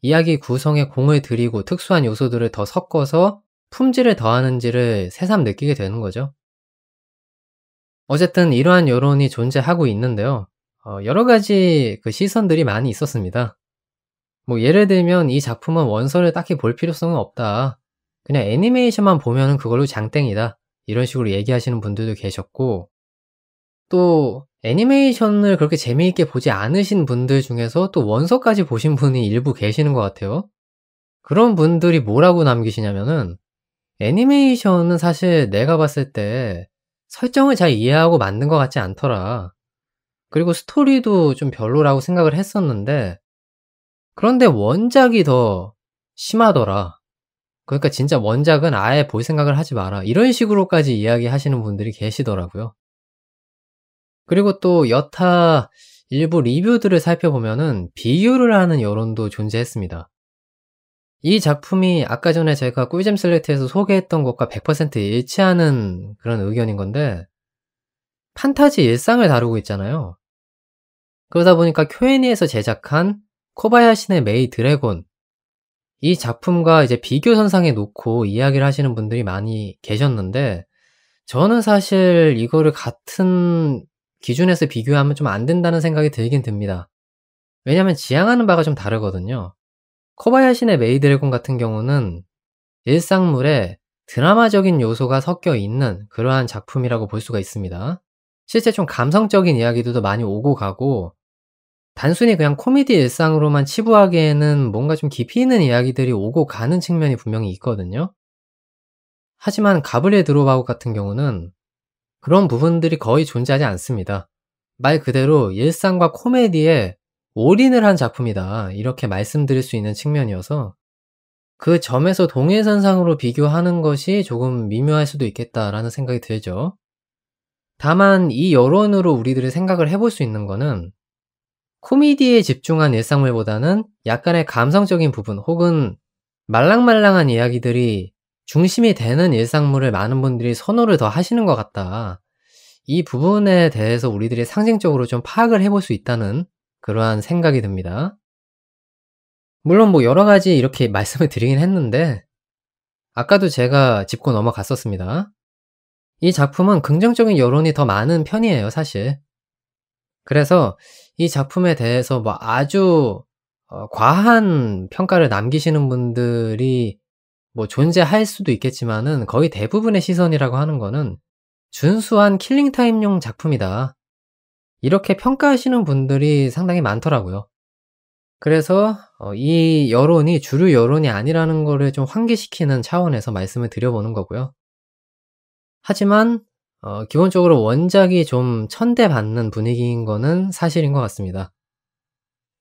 이야기 구성에 공을 들이고 특수한 요소들을 더 섞어서 품질을 더하는지를 새삼 느끼게 되는 거죠. 어쨌든 이러한 여론이 존재하고 있는데요. 여러 가지 그 시선들이 많이 있었습니다. 뭐 예를 들면 이 작품은 원서를 딱히 볼 필요성은 없다. 그냥 애니메이션만 보면은 그걸로 장땡이다. 이런 식으로 얘기하시는 분들도 계셨고 또 애니메이션을 그렇게 재미있게 보지 않으신 분들 중에서 또 원서까지 보신 분이 일부 계시는 것 같아요. 그런 분들이 뭐라고 남기시냐면은 애니메이션은 사실 내가 봤을 때 설정을 잘 이해하고 만든 것 같지 않더라. 그리고 스토리도 좀 별로라고 생각을 했었는데 그런데 원작이 더 심하더라. 그러니까 진짜 원작은 아예 볼 생각을 하지 마라. 이런 식으로까지 이야기하시는 분들이 계시더라고요. 그리고 또 여타 일부 리뷰들을 살펴보면은 비교를 하는 여론도 존재했습니다. 이 작품이 아까 전에 제가 꿀잼 셀렉트에서 소개했던 것과 100% 일치하는 그런 의견인 건데 판타지 일상을 다루고 있잖아요. 그러다 보니까 쿄애니에서 제작한 코바야시네 메이 드래곤 이 작품과 이제 비교선상에 놓고 이야기를 하시는 분들이 많이 계셨는데 저는 사실 이거를 같은 기준에서 비교하면 좀 안 된다는 생각이 들긴 듭니다. 왜냐면 지향하는 바가 좀 다르거든요. 코바야시네 메이 드래곤 같은 경우는 일상물에 드라마적인 요소가 섞여 있는 그러한 작품이라고 볼 수가 있습니다. 실제 좀 감성적인 이야기들도 많이 오고 가고 단순히 그냥 코미디 일상으로만 치부하기에는 뭔가 좀 깊이 있는 이야기들이 오고 가는 측면이 분명히 있거든요. 하지만 가브리엘 드로바우 같은 경우는 그런 부분들이 거의 존재하지 않습니다. 말 그대로 일상과 코미디에 올인을 한 작품이다 이렇게 말씀드릴 수 있는 측면이어서 그 점에서 동일선상으로 비교하는 것이 조금 미묘할 수도 있겠다라는 생각이 들죠. 다만 이 여론으로 우리들이 생각을 해볼 수 있는 거는 코미디에 집중한 일상물보다는 약간의 감성적인 부분 혹은 말랑말랑한 이야기들이 중심이 되는 일상물을 많은 분들이 선호를 더 하시는 것 같다. 이 부분에 대해서 우리들이 상징적으로 좀 파악을 해볼 수 있다는 그러한 생각이 듭니다. 물론 뭐 여러 가지 이렇게 말씀을 드리긴 했는데 아까도 제가 짚고 넘어갔었습니다. 이 작품은 긍정적인 여론이 더 많은 편이에요, 사실. 그래서 이 작품에 대해서 뭐 아주 과한 평가를 남기시는 분들이 뭐 존재할 수도 있겠지만은 거의 대부분의 시선이라고 하는 거는 "준수한 킬링타임용 작품이다." 이렇게 평가하시는 분들이 상당히 많더라고요. 그래서 이 여론이 주류 여론이 아니라는 거를 좀 환기시키는 차원에서 말씀을 드려보는 거고요. 하지만 기본적으로 원작이 좀 천대받는 분위기인 거는 사실인 것 같습니다.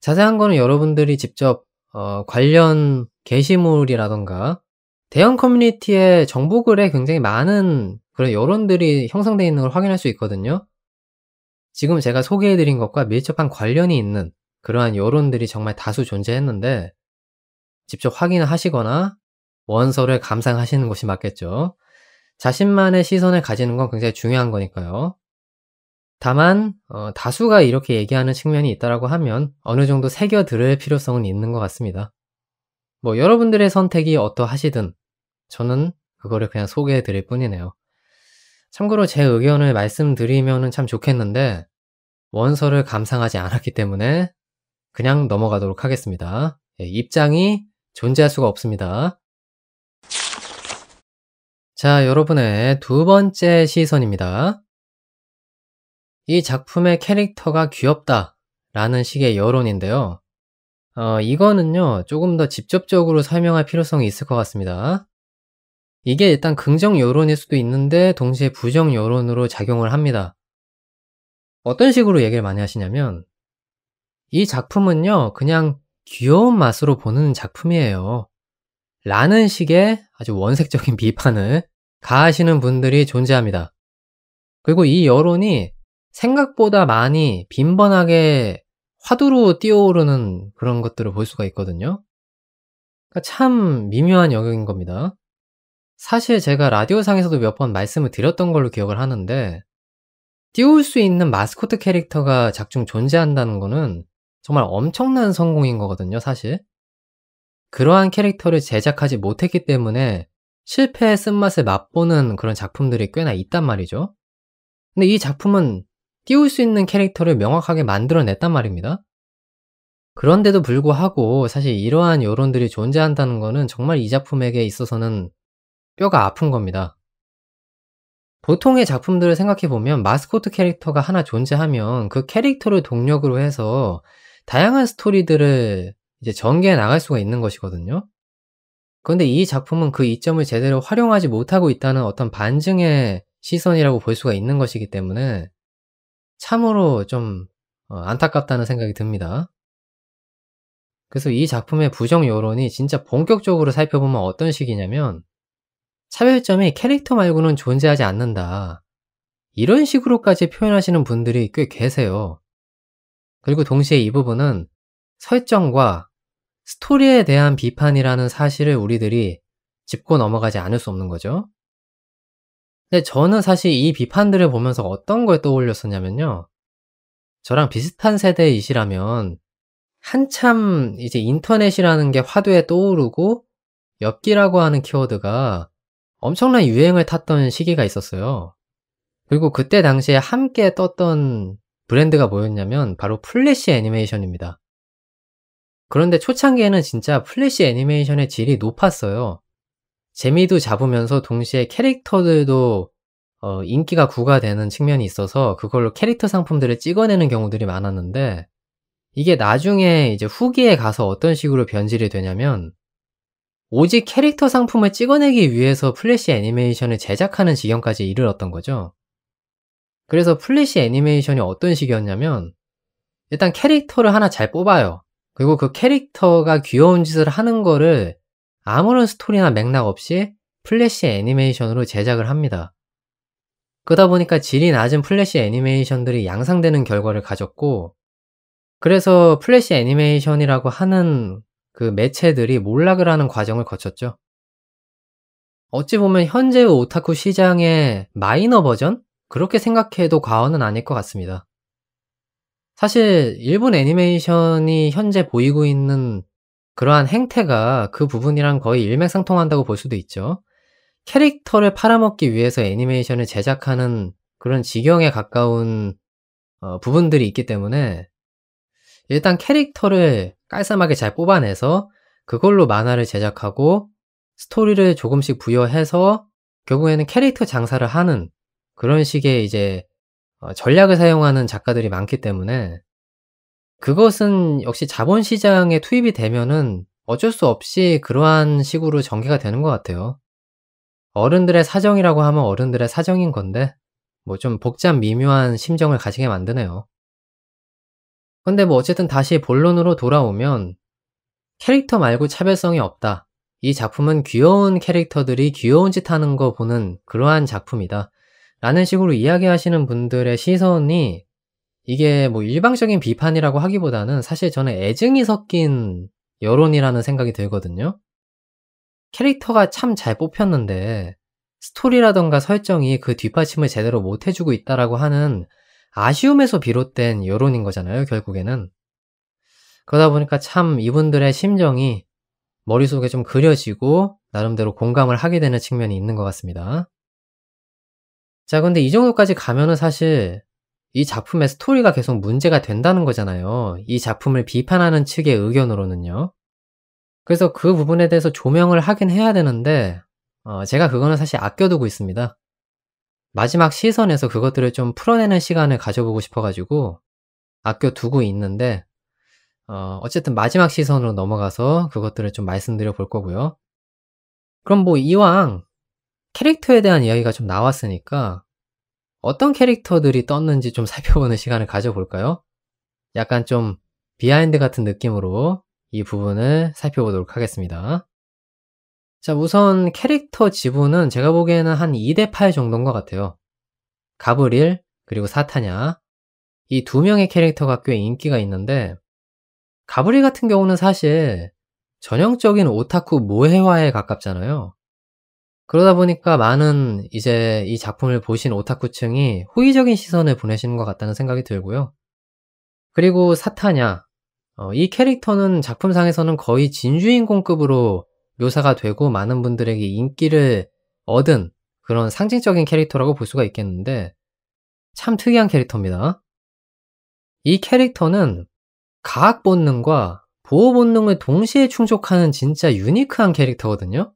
자세한 거는 여러분들이 직접 관련 게시물이라든가 대형 커뮤니티의 정보글에 굉장히 많은 그런 여론들이 형성되어 있는 걸 확인할 수 있거든요. 지금 제가 소개해 드린 것과 밀접한 관련이 있는 그러한 여론들이 정말 다수 존재했는데 직접 확인을 하시거나 원서를 감상하시는 것이 맞겠죠. 자신만의 시선을 가지는 건 굉장히 중요한 거니까요. 다만 다수가 이렇게 얘기하는 측면이 있다라고 하면 어느 정도 새겨 들을 필요성은 있는 것 같습니다. 뭐 여러분들의 선택이 어떠하시든 저는 그거를 그냥 소개해 드릴 뿐이네요. 참고로 제 의견을 말씀드리면은 참 좋겠는데 원서를 감상하지 않았기 때문에 그냥 넘어가도록 하겠습니다. 예, 입장이 존재할 수가 없습니다. 자, 여러분의 두 번째 시선입니다. 이 작품의 캐릭터가 귀엽다 라는 식의 여론인데요. 이거는요 조금 더 직접적으로 설명할 필요성이 있을 것 같습니다. 이게 일단 긍정 여론일 수도 있는데 동시에 부정 여론으로 작용을 합니다. 어떤 식으로 얘기를 많이 하시냐면 이 작품은요 그냥 귀여운 맛으로 보는 작품이에요 라는 식의 아주 원색적인 비판을 가하시는 분들이 존재합니다. 그리고 이 여론이 생각보다 많이 빈번하게 화두로 뛰어오르는 그런 것들을 볼 수가 있거든요. 그러니까 참 미묘한 영역인 겁니다. 사실 제가 라디오상에서도 몇 번 말씀을 드렸던 걸로 기억을 하는데 띄울 수 있는 마스코트 캐릭터가 작중 존재한다는 거는 정말 엄청난 성공인 거거든요, 사실. 그러한 캐릭터를 제작하지 못했기 때문에 실패의 쓴맛을 맛보는 그런 작품들이 꽤나 있단 말이죠. 근데 이 작품은 띄울 수 있는 캐릭터를 명확하게 만들어냈단 말입니다. 그런데도 불구하고 사실 이러한 여론들이 존재한다는 거는 정말 이 작품에게 있어서는 뼈가 아픈 겁니다. 보통의 작품들을 생각해보면 마스코트 캐릭터가 하나 존재하면 그 캐릭터를 동력으로 해서 다양한 스토리들을 이제 전개해 나갈 수가 있는 것이거든요. 그런데 이 작품은 그 이점을 제대로 활용하지 못하고 있다는 어떤 반증의 시선이라고 볼 수가 있는 것이기 때문에 참으로 좀 안타깝다는 생각이 듭니다. 그래서 이 작품의 부정 여론이 진짜 본격적으로 살펴보면 어떤 식이냐면 차별점이 캐릭터 말고는 존재하지 않는다. 이런 식으로까지 표현하시는 분들이 꽤 계세요. 그리고 동시에 이 부분은 설정과 스토리에 대한 비판이라는 사실을 우리들이 짚고 넘어가지 않을 수 없는 거죠. 근데 저는 사실 이 비판들을 보면서 어떤 걸 떠올렸었냐면요. 저랑 비슷한 세대이시라면 한참 이제 인터넷이라는 게 화두에 떠오르고 엽기라고 하는 키워드가 엄청난 유행을 탔던 시기가 있었어요. 그리고 그때 당시에 함께 떴던 브랜드가 뭐였냐면 바로 플래시 애니메이션입니다. 그런데 초창기에는 진짜 플래시 애니메이션의 질이 높았어요. 재미도 잡으면서 동시에 캐릭터들도 인기가 구가되는 측면이 있어서 그걸로 캐릭터 상품들을 찍어내는 경우들이 많았는데 이게 나중에 이제 후기에 가서 어떤 식으로 변질이 되냐면 오직 캐릭터 상품을 찍어내기 위해서 플래시 애니메이션을 제작하는 지경까지 이르렀던 거죠. 그래서 플래시 애니메이션이 어떤 식이었냐면 일단 캐릭터를 하나 잘 뽑아요. 그리고 그 캐릭터가 귀여운 짓을 하는 거를 아무런 스토리나 맥락 없이 플래시 애니메이션으로 제작을 합니다. 그러다 보니까 질이 낮은 플래시 애니메이션들이 양상되는 결과를 가졌고 그래서 플래시 애니메이션이라고 하는 그 매체들이 몰락을 하는 과정을 거쳤죠. 어찌 보면 현재의 오타쿠 시장의 마이너 버전? 그렇게 생각해도 과언은 아닐 것 같습니다. 사실 일본 애니메이션이 현재 보이고 있는 그러한 행태가 그 부분이랑 거의 일맥상통한다고 볼 수도 있죠. 캐릭터를 팔아먹기 위해서 애니메이션을 제작하는 그런 지경에 가까운 부분들이 있기 때문에 일단 캐릭터를 깔쌈하게 잘 뽑아내서 그걸로 만화를 제작하고 스토리를 조금씩 부여해서 결국에는 캐릭터 장사를 하는 그런 식의 이제 전략을 사용하는 작가들이 많기 때문에 그것은 역시 자본시장에 투입이 되면은 어쩔 수 없이 그러한 식으로 전개가 되는 것 같아요. 어른들의 사정이라고 하면 어른들의 사정인 건데 뭐 좀 복잡 미묘한 심정을 가지게 만드네요. 근데 뭐 어쨌든 다시 본론으로 돌아오면 캐릭터 말고 차별성이 없다. 이 작품은 귀여운 캐릭터들이 귀여운 짓 하는 거 보는 그러한 작품이다. 라는 식으로 이야기하시는 분들의 시선이 이게 뭐 일방적인 비판이라고 하기보다는 사실 저는 애증이 섞인 여론이라는 생각이 들거든요. 캐릭터가 참 잘 뽑혔는데 스토리라던가 설정이 그 뒷받침을 제대로 못 해주고 있다라고 하는 아쉬움에서 비롯된 여론인 거잖아요, 결국에는. 그러다 보니까 참 이분들의 심정이 머릿속에 좀 그려지고 나름대로 공감을 하게 되는 측면이 있는 것 같습니다. 자, 근데 이 정도까지 가면은 사실 이 작품의 스토리가 계속 문제가 된다는 거잖아요. 이 작품을 비판하는 측의 의견으로는요. 그래서 그 부분에 대해서 조명을 하긴 해야 되는데 제가 그거는 사실 아껴두고 있습니다. 마지막 시선에서 그것들을 좀 풀어내는 시간을 가져보고 싶어가지고 아껴두고 있는데 어쨌든 마지막 시선으로 넘어가서 그것들을 좀 말씀드려 볼 거고요. 그럼 뭐 이왕 캐릭터에 대한 이야기가 좀 나왔으니까 어떤 캐릭터들이 떴는지 좀 살펴보는 시간을 가져볼까요? 약간 좀 비하인드 같은 느낌으로 이 부분을 살펴보도록 하겠습니다. 자, 우선 캐릭터 지분은 제가 보기에는 한 2대8 정도인 것 같아요. 가브릴 그리고 사타냐 이 두 명의 캐릭터가 꽤 인기가 있는데 가브릴 같은 경우는 사실 전형적인 오타쿠 모해화에 가깝잖아요. 그러다 보니까 많은 이제 이 작품을 보신 오타쿠층이 호의적인 시선을 보내시는 것 같다는 생각이 들고요. 그리고 사타냐 이 캐릭터는 작품상에서는 거의 진주인공급으로 묘사가 되고 많은 분들에게 인기를 얻은 그런 상징적인 캐릭터라고 볼 수가 있겠는데 참 특이한 캐릭터입니다. 이 캐릭터는 가학 본능과 보호 본능을 동시에 충족하는 진짜 유니크한 캐릭터거든요.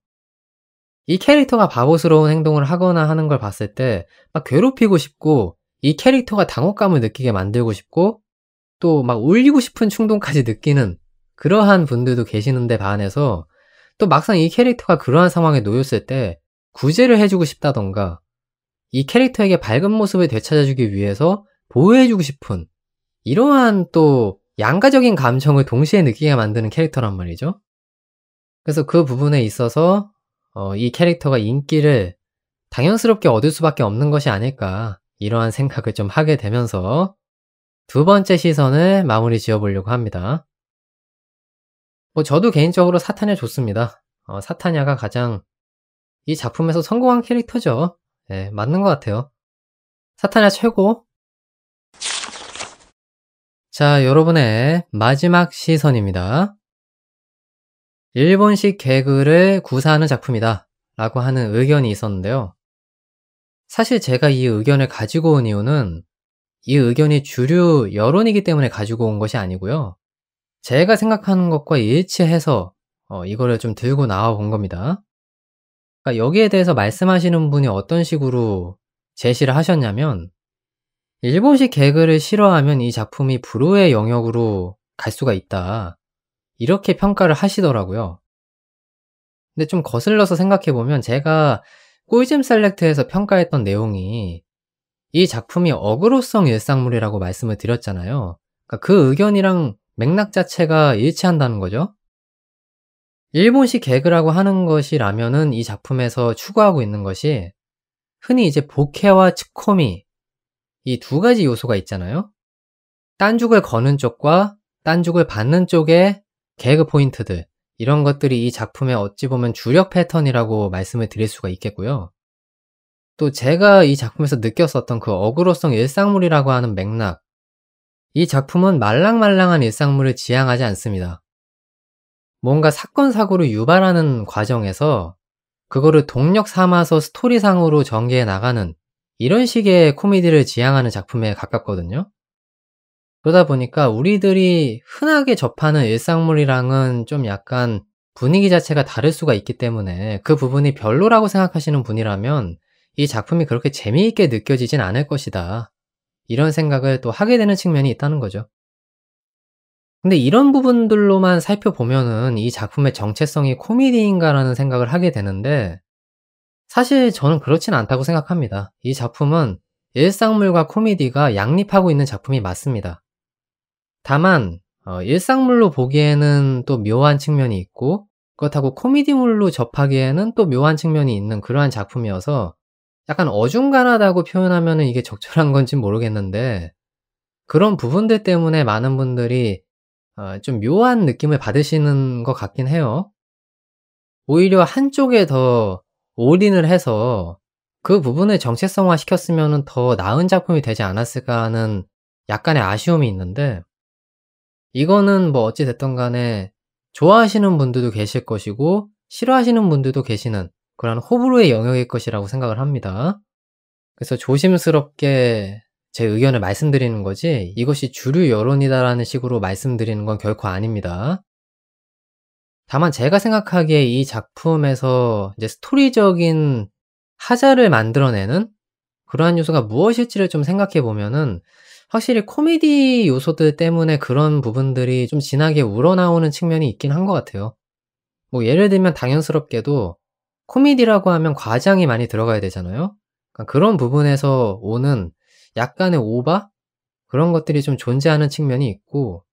이 캐릭터가 바보스러운 행동을 하거나 하는 걸 봤을 때 막 괴롭히고 싶고 이 캐릭터가 당혹감을 느끼게 만들고 싶고 또 막 울리고 싶은 충동까지 느끼는 그러한 분들도 계시는데 반해서 또 막상 이 캐릭터가 그러한 상황에 놓였을 때 구제를 해주고 싶다던가 이 캐릭터에게 밝은 모습을 되찾아주기 위해서 보호해주고 싶은 이러한 또 양가적인 감정을 동시에 느끼게 만드는 캐릭터란 말이죠. 그래서 그 부분에 있어서 이 캐릭터가 인기를 당연스럽게 얻을 수밖에 없는 것이 아닐까 이러한 생각을 좀 하게 되면서 두 번째 시선을 마무리 지어보려고 합니다. 뭐 저도 개인적으로 사타냐 좋습니다. 사타냐가 가장 이 작품에서 성공한 캐릭터죠. 네, 맞는 것 같아요. 사타냐 최고! 자, 여러분의 마지막 시선입니다. 일본식 개그를 구사하는 작품이다 라고 하는 의견이 있었는데요. 사실 제가 이 의견을 가지고 온 이유는 이 의견이 주류 여론이기 때문에 가지고 온 것이 아니고요. 제가 생각하는 것과 일치해서 이거를 좀 들고 나와 본 겁니다. 그러니까 여기에 대해서 말씀하시는 분이 어떤 식으로 제시를 하셨냐면 일본식 개그를 싫어하면 이 작품이 불후의 영역으로 갈 수가 있다. 이렇게 평가를 하시더라고요. 근데 좀 거슬러서 생각해보면 제가 꿀잼 셀렉트에서 평가했던 내용이 이 작품이 어그로성 일상물이라고 말씀을 드렸잖아요. 그러니까 그 의견이랑 맥락 자체가 일치한다는 거죠. 일본식 개그라고 하는 것이라면은 이 작품에서 추구하고 있는 것이 흔히 이제 보케와 츠코미 이 두 가지 요소가 있잖아요. 딴죽을 거는 쪽과 딴죽을 받는 쪽의 개그 포인트들 이런 것들이 이 작품의 어찌 보면 주력 패턴이라고 말씀을 드릴 수가 있겠고요. 또 제가 이 작품에서 느꼈었던 그 어그로성 일상물이라고 하는 맥락 이 작품은 말랑말랑한 일상물을 지향하지 않습니다. 뭔가 사건 사고를 유발하는 과정에서 그거를 동력 삼아서 스토리상으로 전개해 나가는 이런 식의 코미디를 지향하는 작품에 가깝거든요. 그러다 보니까 우리들이 흔하게 접하는 일상물이랑은 좀 약간 분위기 자체가 다를 수가 있기 때문에 그 부분이 별로라고 생각하시는 분이라면 이 작품이 그렇게 재미있게 느껴지진 않을 것이다. 이런 생각을 또 하게 되는 측면이 있다는 거죠. 근데 이런 부분들로만 살펴보면은 이 작품의 정체성이 코미디인가라는 생각을 하게 되는데 사실 저는 그렇진 않다고 생각합니다. 이 작품은 일상물과 코미디가 양립하고 있는 작품이 맞습니다. 다만 일상물로 보기에는 또 묘한 측면이 있고 그렇다고 코미디물로 접하기에는 또 묘한 측면이 있는 그러한 작품이어서 약간 어중간하다고 표현하면은 이게 적절한 건진 모르겠는데 그런 부분들 때문에 많은 분들이 좀 묘한 느낌을 받으시는 것 같긴 해요. 오히려 한쪽에 더 올인을 해서 그 부분을 정체성화 시켰으면은 더 나은 작품이 되지 않았을까 하는 약간의 아쉬움이 있는데 이거는 뭐 어찌 됐든 간에 좋아하시는 분들도 계실 것이고 싫어하시는 분들도 계시는 그런 호불호의 영역일 것이라고 생각을 합니다. 그래서 조심스럽게 제 의견을 말씀드리는 거지 이것이 주류 여론이다라는 식으로 말씀드리는 건 결코 아닙니다. 다만 제가 생각하기에 이 작품에서 이제 스토리적인 하자를 만들어내는 그러한 요소가 무엇일지를 좀 생각해 보면은 확실히 코미디 요소들 때문에 그런 부분들이 좀 진하게 우러나오는 측면이 있긴 한 것 같아요. 뭐 예를 들면 당연스럽게도 코미디라고 하면 과장이 많이 들어가야 되잖아요. 그러니까 그런 부분에서 오는 약간의 오바? 그런 것들이 좀 존재하는 측면이 있고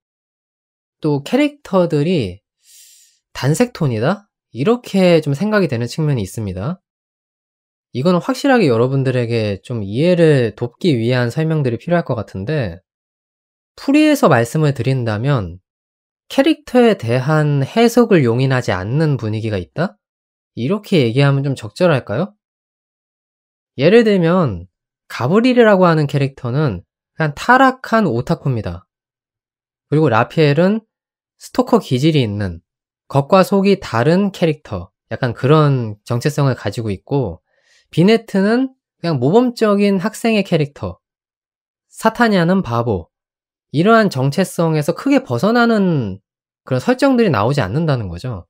또 캐릭터들이 단색 톤이다? 이렇게 좀 생각이 되는 측면이 있습니다. 이거는 확실하게 여러분들에게 좀 이해를 돕기 위한 설명들이 필요할 것 같은데 풀이해서 말씀을 드린다면 캐릭터에 대한 해석을 용인하지 않는 분위기가 있다? 이렇게 얘기하면 좀 적절할까요? 예를 들면 가브리엘이라고 하는 캐릭터는 그냥 타락한 오타쿠입니다. 그리고 라피엘은 스토커 기질이 있는 겉과 속이 다른 캐릭터 약간 그런 정체성을 가지고 있고 비네트는 그냥 모범적인 학생의 캐릭터 사타냐는 바보 이러한 정체성에서 크게 벗어나는 그런 설정들이 나오지 않는다는 거죠.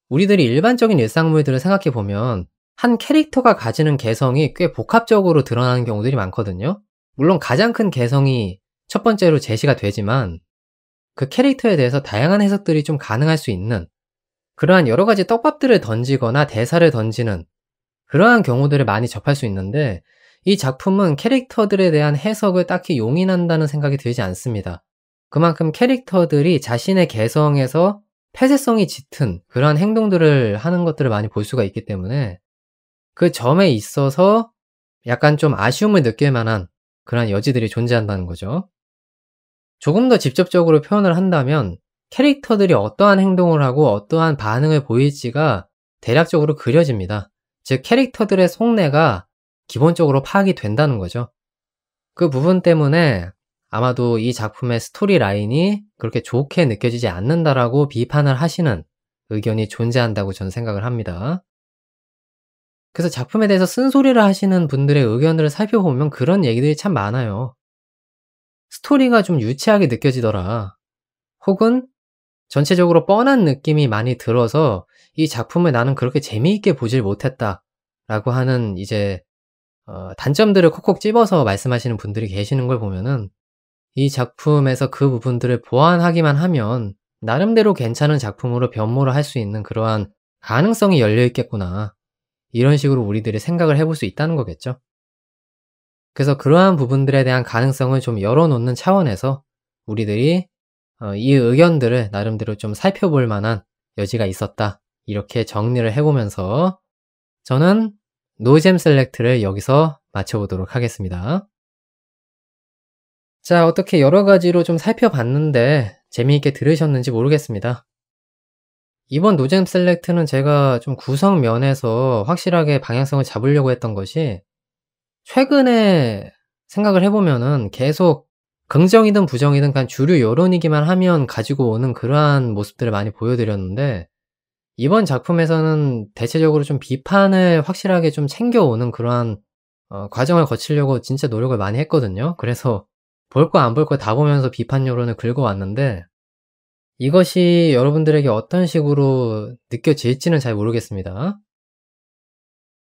우리들이 일반적인 일상물들을 생각해보면 한 캐릭터가 가지는 개성이 꽤 복합적으로 드러나는 경우들이 많거든요. 물론 가장 큰 개성이 첫 번째로 제시가 되지만 그 캐릭터에 대해서 다양한 해석들이 좀 가능할 수 있는 그러한 여러 가지 떡밥들을 던지거나 대사를 던지는 그러한 경우들을 많이 접할 수 있는데 이 작품은 캐릭터들에 대한 해석을 딱히 용인한다는 생각이 들지 않습니다. 그만큼 캐릭터들이 자신의 개성에서 폐쇄성이 짙은 그러한 행동들을 하는 것들을 많이 볼 수가 있기 때문에 그 점에 있어서 약간 좀 아쉬움을 느낄 만한 그러한 여지들이 존재한다는 거죠. 조금 더 직접적으로 표현을 한다면 캐릭터들이 어떠한 행동을 하고 어떠한 반응을 보일지가 대략적으로 그려집니다. 즉 캐릭터들의 속내가 기본적으로 파악이 된다는 거죠. 그 부분 때문에 아마도 이 작품의 스토리 라인이 그렇게 좋게 느껴지지 않는다라고 비판을 하시는 의견이 존재한다고 저는 생각을 합니다. 그래서 작품에 대해서 쓴소리를 하시는 분들의 의견들을 살펴보면 그런 얘기들이 참 많아요. 스토리가 좀 유치하게 느껴지더라. 혹은 전체적으로 뻔한 느낌이 많이 들어서 이 작품을 나는 그렇게 재미있게 보질 못했다 라고 하는 이제 단점들을 콕콕 집어서 말씀하시는 분들이 계시는 걸 보면은 이 작품에서 그 부분들을 보완하기만 하면 나름대로 괜찮은 작품으로 변모를 할 수 있는 그러한 가능성이 열려 있겠구나. 이런 식으로 우리들이 생각을 해볼 수 있다는 거겠죠. 그래서 그러한 부분들에 대한 가능성을 좀 열어놓는 차원에서 우리들이 이 의견들을 나름대로 좀 살펴볼 만한 여지가 있었다. 이렇게 정리를 해보면서 저는 노잼 셀렉트를 여기서 마쳐보도록 하겠습니다. 자, 어떻게 여러 가지로 좀 살펴봤는데 재미있게 들으셨는지 모르겠습니다. 이번 노잼 셀렉트는 제가 좀 구성 면에서 확실하게 방향성을 잡으려고 했던 것이 최근에 생각을 해보면은 계속 긍정이든 부정이든 그냥 주류 여론이기만 하면 가지고 오는 그러한 모습들을 많이 보여드렸는데 이번 작품에서는 대체적으로 좀 비판을 확실하게 좀 챙겨오는 그러한 과정을 거치려고 진짜 노력을 많이 했거든요. 그래서 볼 거 안 볼 거 다 보면서 비판 여론을 긁어왔는데 이것이 여러분들에게 어떤 식으로 느껴질지는 잘 모르겠습니다.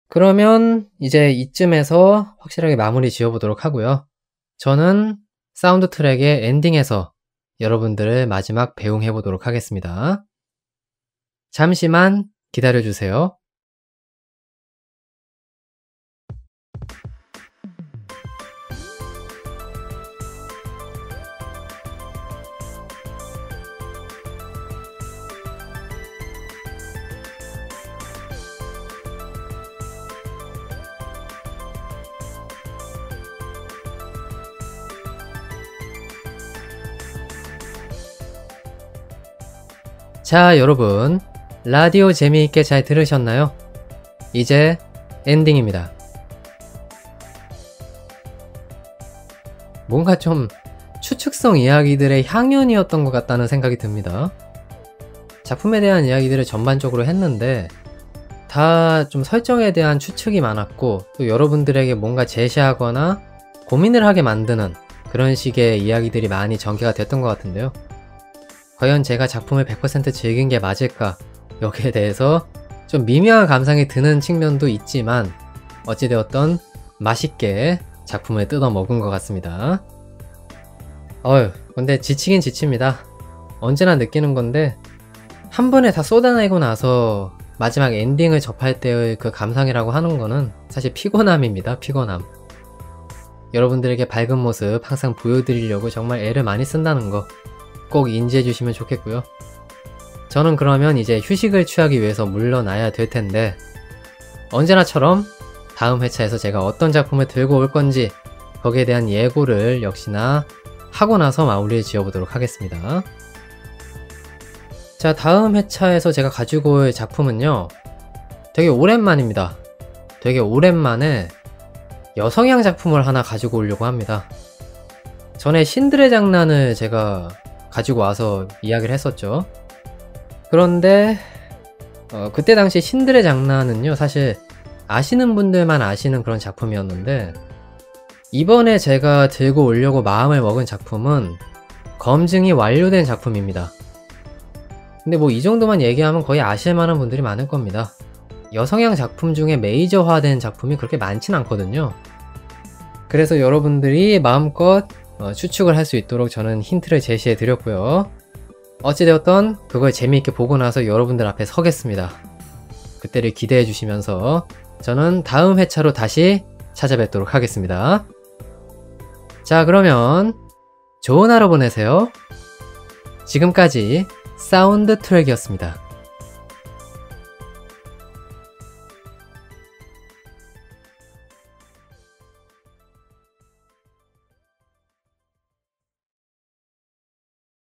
그러면 이제 이쯤에서 확실하게 마무리 지어보도록 하고요. 저는 사운드 트랙의 엔딩에서 여러분들을 마지막 배웅해보도록 하겠습니다. 잠시만 기다려주세요. 자, 여러분, 라디오 재미있게 잘 들으셨나요? 이제 엔딩입니다. 뭔가 좀 추측성 이야기들의 향연이었던 것 같다는 생각이 듭니다. 작품에 대한 이야기들을 전반적으로 했는데 다 좀 설정에 대한 추측이 많았고 또 여러분들에게 뭔가 제시하거나 고민을 하게 만드는 그런 식의 이야기들이 많이 전개가 됐던 것 같은데요. 과연 제가 작품을 100% 즐긴 게 맞을까? 여기에 대해서 좀 미묘한 감상이 드는 측면도 있지만 어찌되었던 맛있게 작품을 뜯어 먹은 것 같습니다. 근데 지치긴 지칩니다. 언제나 느끼는 건데 한 번에 다 쏟아내고 나서 마지막 엔딩을 접할 때의 그 감상이라고 하는 거는 사실 피곤함입니다. 피곤함. 여러분들에게 밝은 모습 항상 보여드리려고 정말 애를 많이 쓴다는 거 꼭 인지해 주시면 좋겠고요. 저는 그러면 이제 휴식을 취하기 위해서 물러나야 될 텐데 언제나처럼 다음 회차에서 제가 어떤 작품을 들고 올 건지 거기에 대한 예고를 역시나 하고 나서 마무리를 지어보도록 하겠습니다. 자, 다음 회차에서 제가 가지고 올 작품은요, 되게 오랜만입니다. 되게 오랜만에 여성향 작품을 하나 가지고 오려고 합니다. 전에 신들의 장난을 제가 가지고 와서 이야기를 했었죠. 그런데 그때 당시 신들의 장난은요, 사실 아시는 분들만 아시는 그런 작품이었는데 이번에 제가 들고 오려고 마음을 먹은 작품은 검증이 완료된 작품입니다. 근데 뭐 이 정도만 얘기하면 거의 아실 만한 분들이 많을 겁니다. 여성향 작품 중에 메이저화된 작품이 그렇게 많진 않거든요. 그래서 여러분들이 마음껏 추측을 할 수 있도록 저는 힌트를 제시해 드렸고요. 어찌되었던 그걸 재미있게 보고 나서 여러분들 앞에 서겠습니다. 그때를 기대해 주시면서 저는 다음 회차로 다시 찾아뵙도록 하겠습니다. 자, 그러면 좋은 하루 보내세요. 지금까지 사운드 트랙이었습니다.